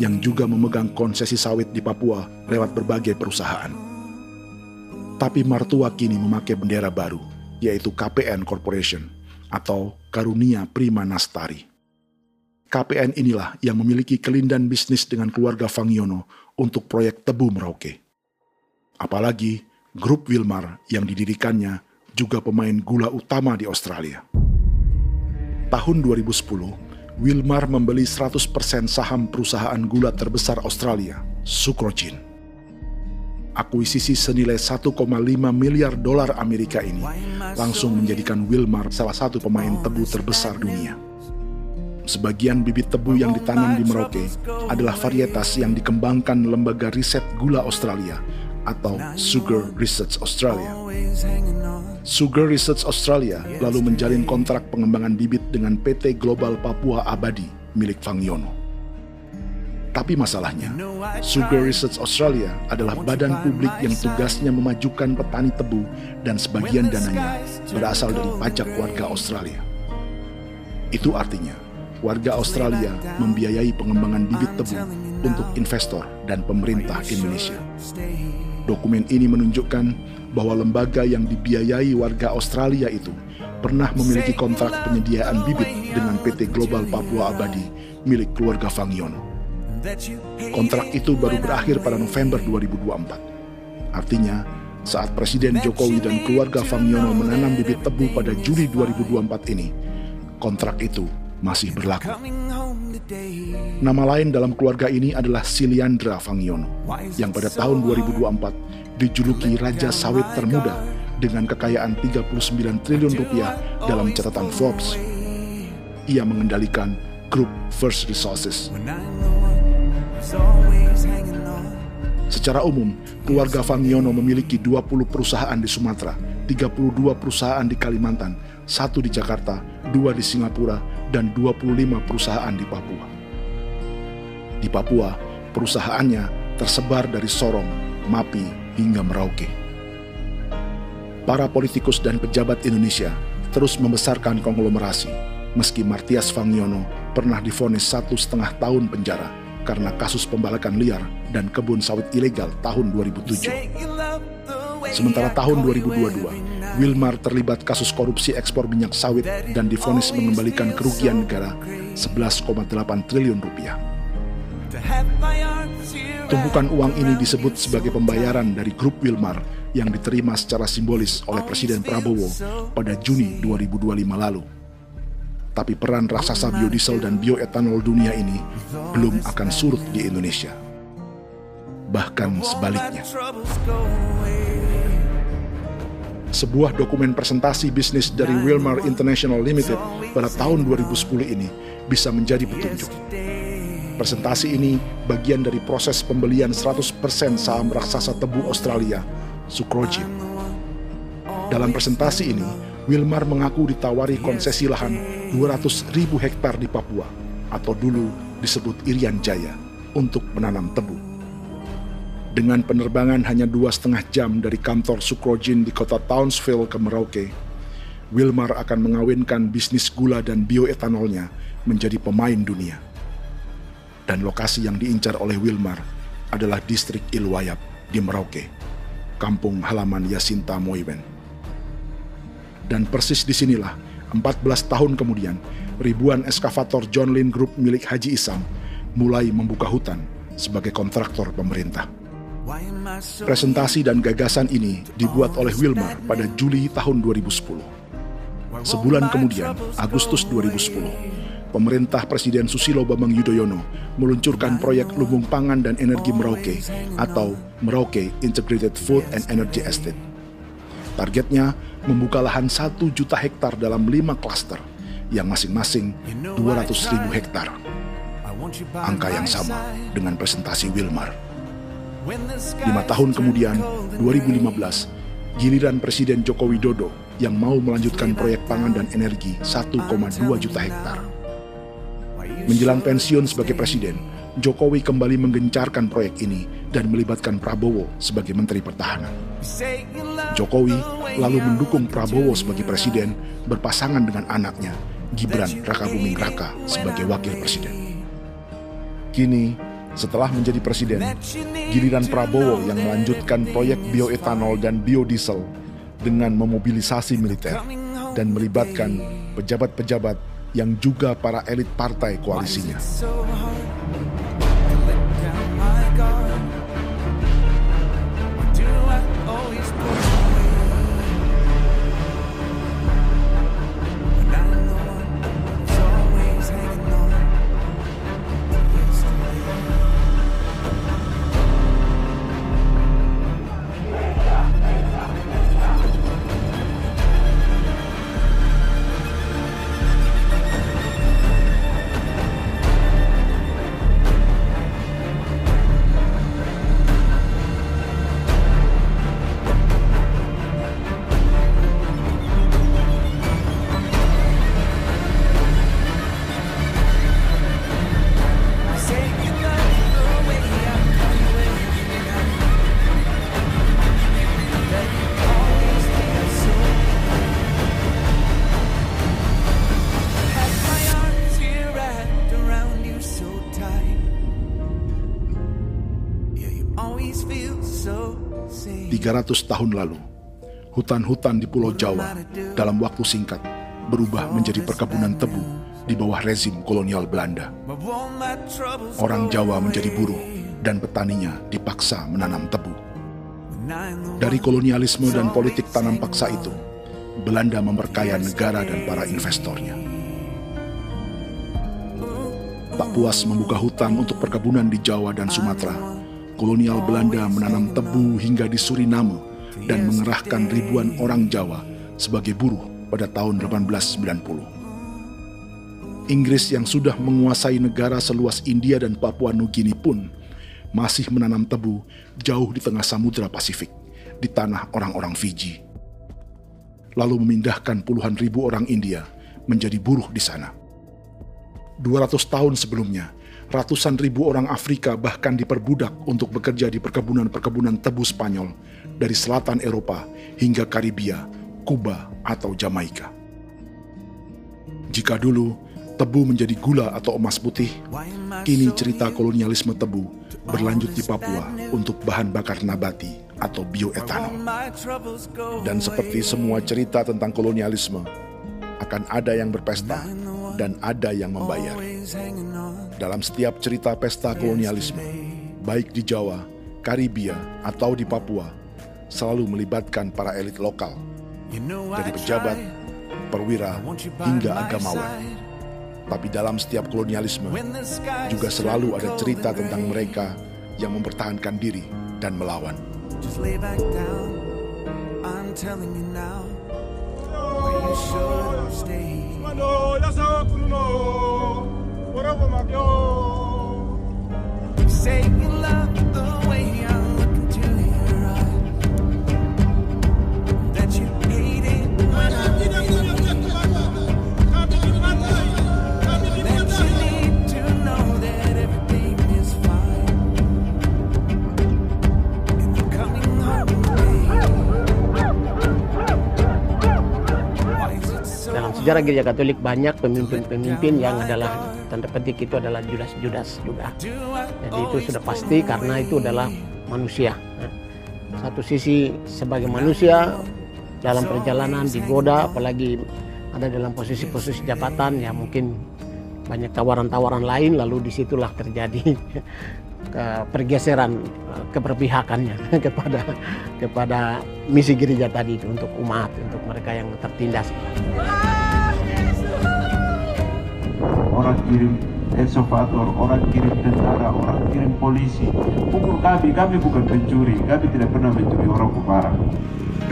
yang juga memegang konsesi sawit di Papua lewat berbagai perusahaan. Tapi mertua kini memakai bendera baru, yaitu KPN Corporation atau Karunia Prima Nastari. KPN inilah yang memiliki kelindan bisnis dengan keluarga Fangiono untuk proyek tebu Merauke. Apalagi grup Wilmar yang didirikannya juga pemain gula utama di Australia. Tahun 2010, Wilmar membeli 100% saham perusahaan gula terbesar Australia, Sucrogin. Akuisisi senilai 1,5 miliar dolar Amerika ini langsung menjadikan Wilmar salah satu pemain tebu terbesar dunia. Sebagian bibit tebu yang ditanam di Merauke adalah varietas yang dikembangkan Lembaga Riset Gula Australia atau Sugar Research Australia. Sugar Research Australia lalu menjalin kontrak pengembangan bibit dengan PT Global Papua Abadi milik Fangiono. Tapi masalahnya, Sugar Research Australia adalah badan publik yang tugasnya memajukan petani tebu dan sebagian dananya berasal dari pajak warga Australia. Itu artinya, warga Australia membiayai pengembangan bibit tebu untuk investor dan pemerintah Indonesia. Dokumen ini menunjukkan bahwa lembaga yang dibiayai warga Australia itu pernah memiliki kontrak penyediaan bibit dengan PT Global Papua Abadi milik keluarga Fangiono. Kontrak itu baru berakhir pada November 2024. Artinya, saat Presiden Jokowi dan keluarga Fangiono menanam bibit tebu pada Juli 2024 ini, kontrak itu masih berlaku. Nama lain dalam keluarga ini adalah Siliandra Fangiono, yang pada tahun 2024 dijuluki Raja Sawit Termuda dengan kekayaan 39 triliun rupiah dalam catatan Forbes. Ia mengendalikan grup First Resources. Secara umum, keluarga Fangiono memiliki 20 perusahaan di Sumatera, 32 perusahaan di Kalimantan, 1 di Jakarta, 2 di Singapura, dan 25 perusahaan di Papua. Di Papua, perusahaannya tersebar dari Sorong, Mapi, hingga Merauke. Para politikus dan pejabat Indonesia terus membesarkan konglomerasi, meski Martias Fangiono pernah divonis 1,5 tahun penjara karena kasus pembalakan liar dan kebun sawit ilegal tahun 2007. Sementara tahun 2022, Wilmar terlibat kasus korupsi ekspor minyak sawit dan divonis mengembalikan kerugian negara 11,8 triliun rupiah. Tumpukan uang ini disebut sebagai pembayaran dari grup Wilmar yang diterima secara simbolis oleh Presiden Prabowo pada Juni 2025 lalu. Tapi peran raksasa biodiesel dan bioetanol dunia ini belum akan surut di Indonesia. Bahkan sebaliknya. Sebuah dokumen presentasi bisnis dari Wilmar International Limited pada tahun 2010 ini bisa menjadi petunjuk. Presentasi ini bagian dari proses pembelian 100% saham raksasa tebu Australia, Sucrogin. Dalam presentasi ini, Wilmar mengaku ditawari konsesi lahan 200.000 hektar di Papua, atau dulu disebut Irian Jaya, untuk menanam tebu. Dengan penerbangan hanya 2,5 jam dari kantor Sukrojin di kota Townsville ke Merauke, Wilmar akan mengawinkan bisnis gula dan bioetanolnya menjadi pemain dunia. Dan lokasi yang diincar oleh Wilmar adalah distrik Ilwayap di Merauke, kampung halaman Yasinta Moiwen. Dan persis disinilah, 14 tahun kemudian, ribuan eskavator John Lynn Group milik Haji Isam mulai membuka hutan sebagai kontraktor pemerintah. Presentasi dan gagasan ini dibuat oleh Wilmar pada Juli tahun 2010. Sebulan kemudian, Agustus 2010, pemerintah Presiden Susilo Bambang Yudhoyono meluncurkan proyek Lumbung Pangan dan Energi Merauke atau Merauke Integrated Food and Energy Estate. Targetnya membuka lahan 1 juta hektar dalam 5 klaster yang masing-masing 200.000 hektar. Angka yang sama dengan presentasi Wilmar. 5 tahun kemudian, 2015, giliran Presiden Joko Widodo yang mau melanjutkan proyek pangan dan energi 1,2 juta hektar. Menjelang pensiun sebagai presiden, Jokowi kembali menggencarkan proyek ini dan melibatkan Prabowo sebagai Menteri Pertahanan. Jokowi lalu mendukung Prabowo sebagai presiden berpasangan dengan anaknya, Gibran Rakabuming Raka sebagai wakil presiden. Kini, setelah menjadi presiden, giliran Prabowo yang melanjutkan proyek bioetanol dan biodiesel dengan memobilisasi militer dan melibatkan pejabat-pejabat yang juga para elit partai koalisinya. ...300 tahun lalu, hutan-hutan di Pulau Jawa dalam waktu singkat berubah menjadi perkebunan tebu di bawah rezim kolonial Belanda. Orang Jawa menjadi buruh dan petaninya dipaksa menanam tebu. Dari kolonialisme dan politik tanam paksa itu, Belanda memperkaya negara dan para investornya. Tak puas membuka hutan untuk perkebunan di Jawa dan Sumatera, kolonial Belanda menanam tebu hingga di Suriname dan mengerahkan ribuan orang Jawa sebagai buruh pada tahun 1890. Inggris yang sudah menguasai negara seluas India dan Papua Nugini pun masih menanam tebu jauh di tengah Samudra Pasifik, di tanah orang-orang Fiji. Lalu memindahkan puluhan ribu orang India menjadi buruh di sana. 200 tahun sebelumnya, ratusan ribu orang Afrika bahkan diperbudak untuk bekerja di perkebunan-perkebunan tebu Spanyol dari selatan Eropa hingga Karibia, Kuba, atau Jamaika. Jika dulu tebu menjadi gula atau emas putih, kini cerita kolonialisme tebu berlanjut di Papua untuk bahan bakar nabati atau bioetanol. Dan seperti semua cerita tentang kolonialisme, akan ada yang berpesta dan ada yang membayar. Dalam setiap cerita pesta kolonialisme, baik di Jawa, Karibia, atau di Papua, selalu melibatkan para elit lokal, dari pejabat, perwira, hingga agamawan. Tapi dalam setiap kolonialisme, juga selalu ada cerita tentang mereka yang mempertahankan diri dan melawan. Just lay back down, I'm telling you now, where you should stay. Say you love the way I look into your eyes, that you hate it when I that you need to know that everything is fine. sejarah gereja Katolik banyak pemimpin-pemimpin yang adalah tanda petik itu adalah Judas juga. Jadi itu sudah pasti karena itu adalah manusia. Satu sisi sebagai manusia dalam perjalanan digoda, apalagi ada dalam posisi-posisi jabatan, ya mungkin banyak tawaran-tawaran lain, lalu disitulah terjadi pergeseran keberpihakannya kepada misi gereja tadi itu untuk umat, untuk mereka yang tertindas. Orang kirim ekskavator, orang kirim tentara, orang kirim polisi. Pukul kami bukan pencuri, kami tidak pernah mencuri orang Kupara.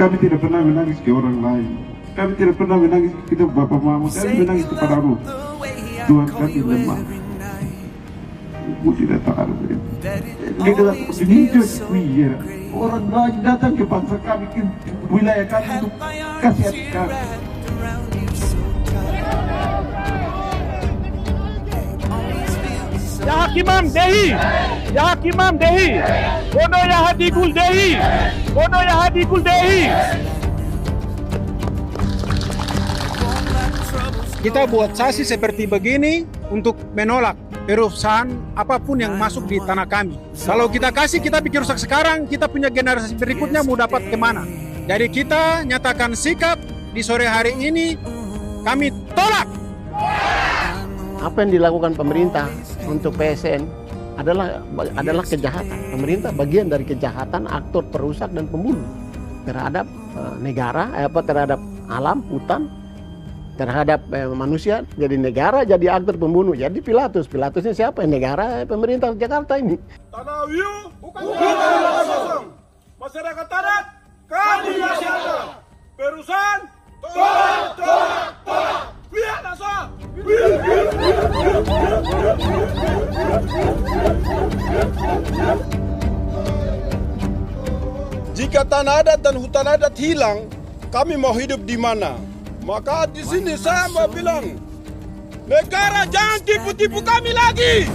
Kami tidak pernah menangis ke orang lain. Kami tidak pernah menangis ke kita Bapak Mama, kami menangis kepadamu. Tuhan kami lemah. Ibu tidak tahu. Dia dalam hijau orang lain datang ke bangsa kami, ke wilayah kami untuk kasih hati kami. Ya Hakimam Dehi, Ya Hakimam Dehi, Bono Ya Hadikul Dehi, Bono Ya Hadikul Dehi. Kita buat sasi seperti begini untuk menolak perusahaan apapun yang masuk di tanah kami. Kalau kita kasih, kita bikin rusak sekarang, kita punya generasi berikutnya mau dapat kemana. Jadi kita nyatakan sikap di sore hari ini, kami tolak. Apa yang dilakukan pemerintah untuk PSN adalah kejahatan. Pemerintah bagian dari kejahatan, aktor perusak dan pembunuh terhadap negara, terhadap alam, hutan, terhadap manusia. Jadi negara jadi aktor pembunuh. Jadi Pilatusnya siapa? Negara, pemerintah Jakarta ini. Tanah Wiu bukan kosong. Masyarakat adat kami masyarakat. Perusahaan tolak. Lihat asal. Jika tanah adat dan hutan adat hilang, kami mau hidup di mana? Maka di sini saya mau bilang, negara jangan tipu-tipu kami lagi.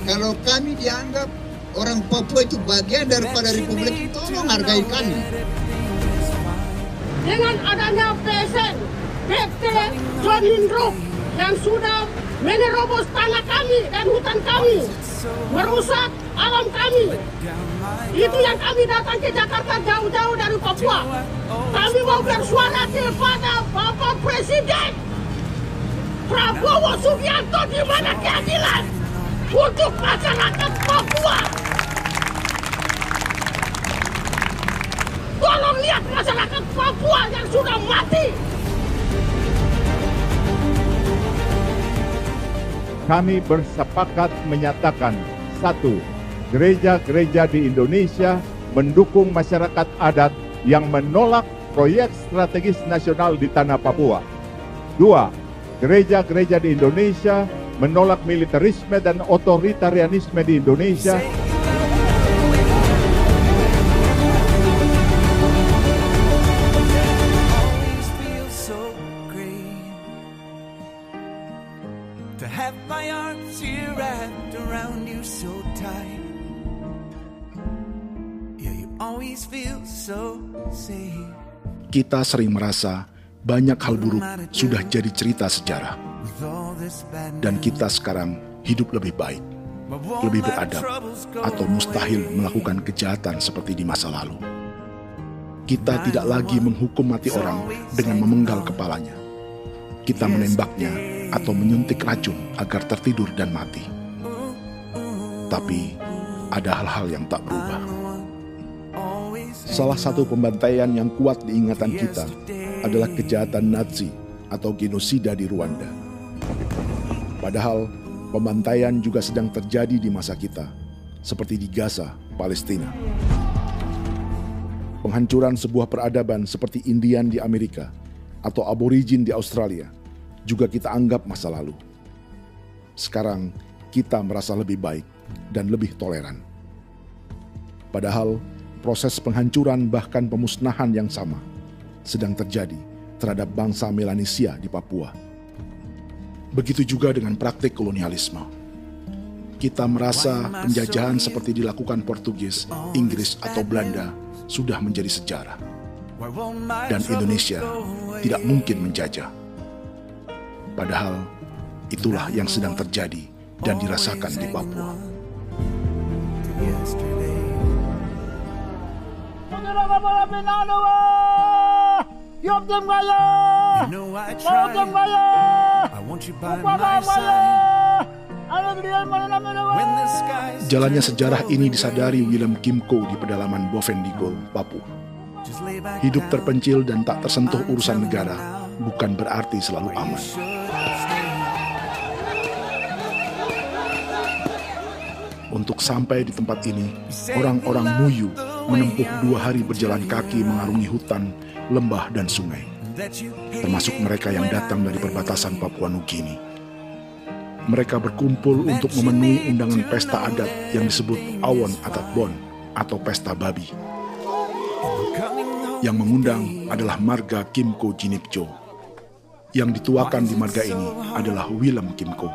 Kalau kami dianggap orang Papua itu bagian daripada Republik, tolong hargai kami. Dengan adanya PSN, BT, John Lindrop yang sudah menerobos tanah kami dan hutan kami, merusak alam kami. Itu yang kami datang ke Jakarta jauh-jauh dari Papua. Kami mau bersuara kepada Bapak Presiden Prabowo Subianto, di mana keadilan untuk masyarakat Papua. Tolong lihat masyarakat Papua yang sudah mati. Kami bersepakat menyatakan, 1. Gereja-gereja di Indonesia mendukung masyarakat adat yang menolak proyek strategis nasional di tanah Papua. 2. Gereja-gereja di Indonesia menolak militerisme dan otoritarianisme di Indonesia. Kita sering merasa banyak hal buruk sudah jadi cerita sejarah. Dan kita sekarang hidup lebih baik, lebih beradab, atau mustahil melakukan kejahatan seperti di masa lalu. Kita tidak lagi menghukum mati orang dengan memenggal kepalanya. Kita menembaknya atau menyuntik racun agar tertidur dan mati. Tapi ada hal-hal yang tak berubah. Salah satu pembantaian yang kuat di ingatan kita adalah kejahatan Nazi atau genosida di Rwanda. Padahal pembantaian juga sedang terjadi di masa kita, seperti di Gaza, Palestina. Penghancuran sebuah peradaban seperti Indian di Amerika atau aborigin di Australia juga kita anggap masa lalu. Sekarang kita merasa lebih baik dan lebih toleran. Padahal proses penghancuran bahkan pemusnahan yang sama sedang terjadi terhadap bangsa Melanesia di Papua. Begitu juga dengan praktik kolonialisme. Kita merasa penjajahan seperti dilakukan Portugis, Inggris, atau Belanda sudah menjadi sejarah. Dan Indonesia tidak mungkin menjajah. Padahal itulah yang sedang terjadi dan dirasakan di Papua. Jalannya sejarah ini disadari Willem Kimco di pedalaman Bovendigol, Papua. Hidup terpencil dan tak tersentuh urusan negara bukan berarti selalu aman. Untuk sampai di tempat ini, orang-orang Muyu menempuh 2 hari berjalan kaki mengarungi hutan, lembah, dan sungai. Termasuk mereka yang datang dari perbatasan Papua Nugini. Mereka berkumpul untuk memenuhi undangan pesta adat yang disebut Awon Atat Bon atau Pesta Babi. Yang mengundang adalah marga Kimco Jinipjo. Yang dituakan di marga ini adalah Willem Kimco.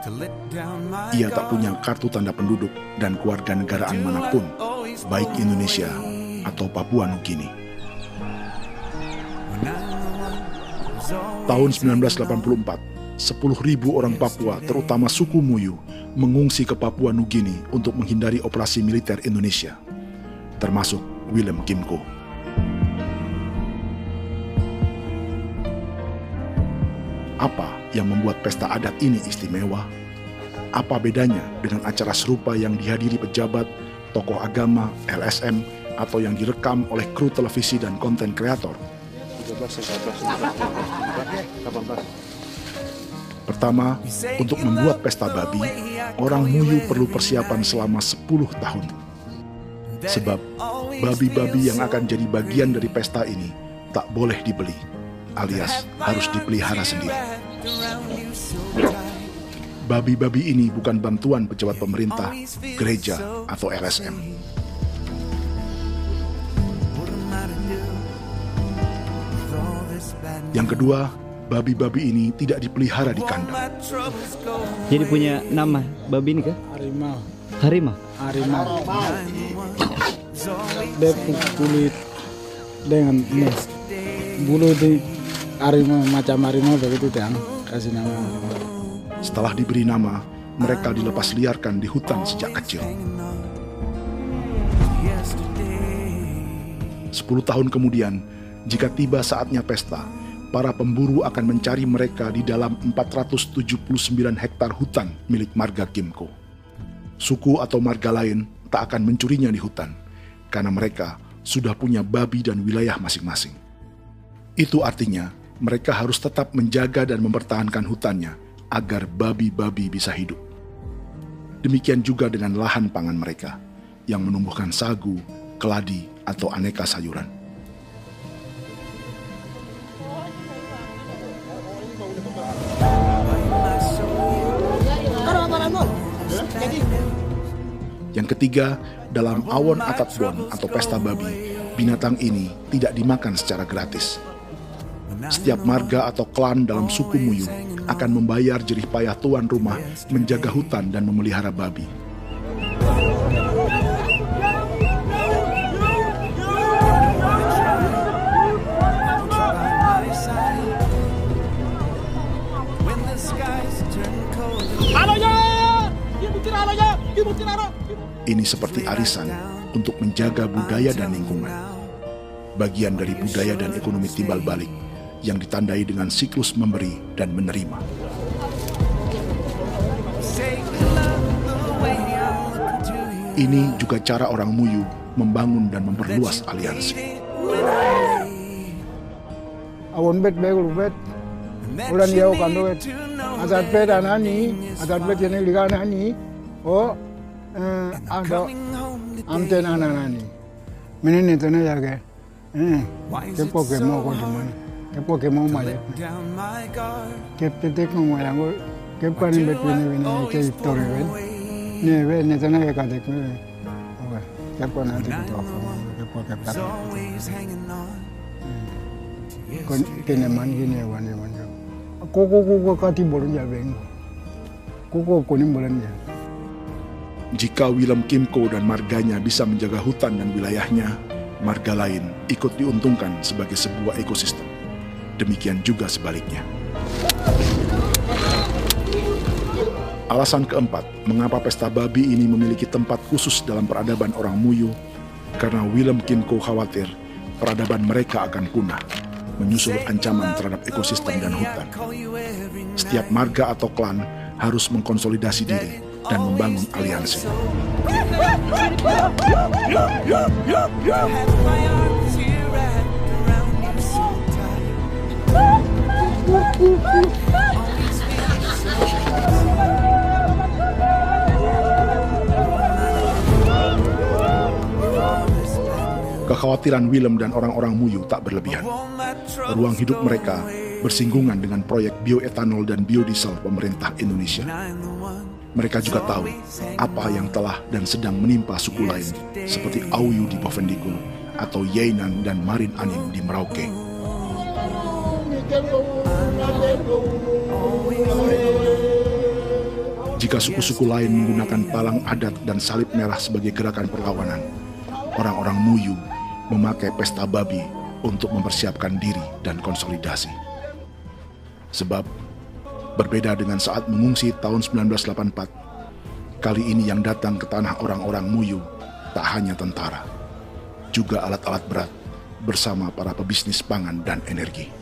Ia tak punya kartu tanda penduduk dan kewarganegaraan manapun, baik Indonesia atau Papua Nugini. Tahun 1984, 10.000 orang Papua, terutama suku Muyu, mengungsi ke Papua Nugini untuk menghindari operasi militer Indonesia, termasuk Willem Kimco. Apa yang membuat pesta adat ini istimewa? Apa bedanya dengan acara serupa yang dihadiri pejabat, tokoh agama, LSM, atau yang direkam oleh kru televisi dan konten kreator? Pertama, untuk membuat pesta babi, orang Muyu perlu persiapan selama 10 tahun. Sebab, babi-babi yang akan jadi bagian dari pesta ini tak boleh dibeli, alias harus dipelihara sendiri. Babi-babi ini bukan bantuan pejabat pemerintah, gereja, atau LSM. Yang kedua, babi-babi ini tidak dipelihara di kandang. Jadi punya nama babi ini kah? Harimau. Harimau? Harimau. Dia kulit dengan ini, bulu di harimau, macam harimau begitu kan, kasih nama. Setelah diberi nama, mereka dilepas liarkan di hutan sejak kecil. 10 tahun kemudian, jika tiba saatnya pesta, para pemburu akan mencari mereka di dalam 479 hektar hutan milik marga Kimco. Suku atau marga lain tak akan mencurinya di hutan, karena mereka sudah punya babi dan wilayah masing-masing. Itu artinya, mereka harus tetap menjaga dan mempertahankan hutannya agar babi-babi bisa hidup. Demikian juga dengan lahan pangan mereka yang menumbuhkan sagu, keladi, atau aneka sayuran. Yang ketiga, dalam Awon Atat Bon atau pesta babi, binatang ini tidak dimakan secara gratis. Setiap marga atau klan dalam suku Muyu akan membayar jerih payah tuan rumah menjaga hutan dan memelihara babi. Ini seperti arisan untuk menjaga budaya dan lingkungan. Bagian dari budaya dan ekonomi timbal balik yang ditandai dengan siklus memberi dan menerima. Ini juga cara orang Muyu membangun dan memperluas aliansi. Awon bet begul bet. Ulan yau kan bet. Azat bet anani, azat bet yang liga anani. Oh, ada amten anani. Menen itu na jaga. Kepo kemo ko cuman. Kepo kemo maja. Kep tetek mo yang ko. Kep kan bet ini ke story bet. Ne bet ne tana ya kadek me. Oke. Kepo nanti kita apa. Kepo kep tak. Kon keneman gini wani. Koko kati bolon ya beng. Koko kuning bolon ya. Jika Willem Kimco dan marganya bisa menjaga hutan dan wilayahnya, marga lain ikut diuntungkan sebagai sebuah ekosistem. Demikian juga sebaliknya. Alasan keempat, mengapa pesta babi ini memiliki tempat khusus dalam peradaban orang Muyu, karena Willem Kimco khawatir peradaban mereka akan punah, menyusul ancaman terhadap ekosistem dan hutan. Setiap marga atau klan harus mengkonsolidasi diri dan membangun aliansi. Kekhawatiran Willem dan orang-orang Muyu tak berlebihan. Ruang hidup mereka bersinggungan dengan proyek bioetanol dan biodiesel pemerintah Indonesia. Mereka juga tahu apa yang telah dan sedang menimpa suku lain seperti Auyu di Bovendigul atau Yainan dan Marin Anim di Merauke. Jika suku-suku lain menggunakan palang adat dan salib merah sebagai gerakan perlawanan, orang-orang Muyu memakai pesta babi untuk mempersiapkan diri dan konsolidasi. Sebab, berbeda dengan saat mengungsi tahun 1984, kali ini yang datang ke tanah orang-orang Muyu tak hanya tentara, juga alat-alat berat bersama para pebisnis pangan dan energi.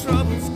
Troubles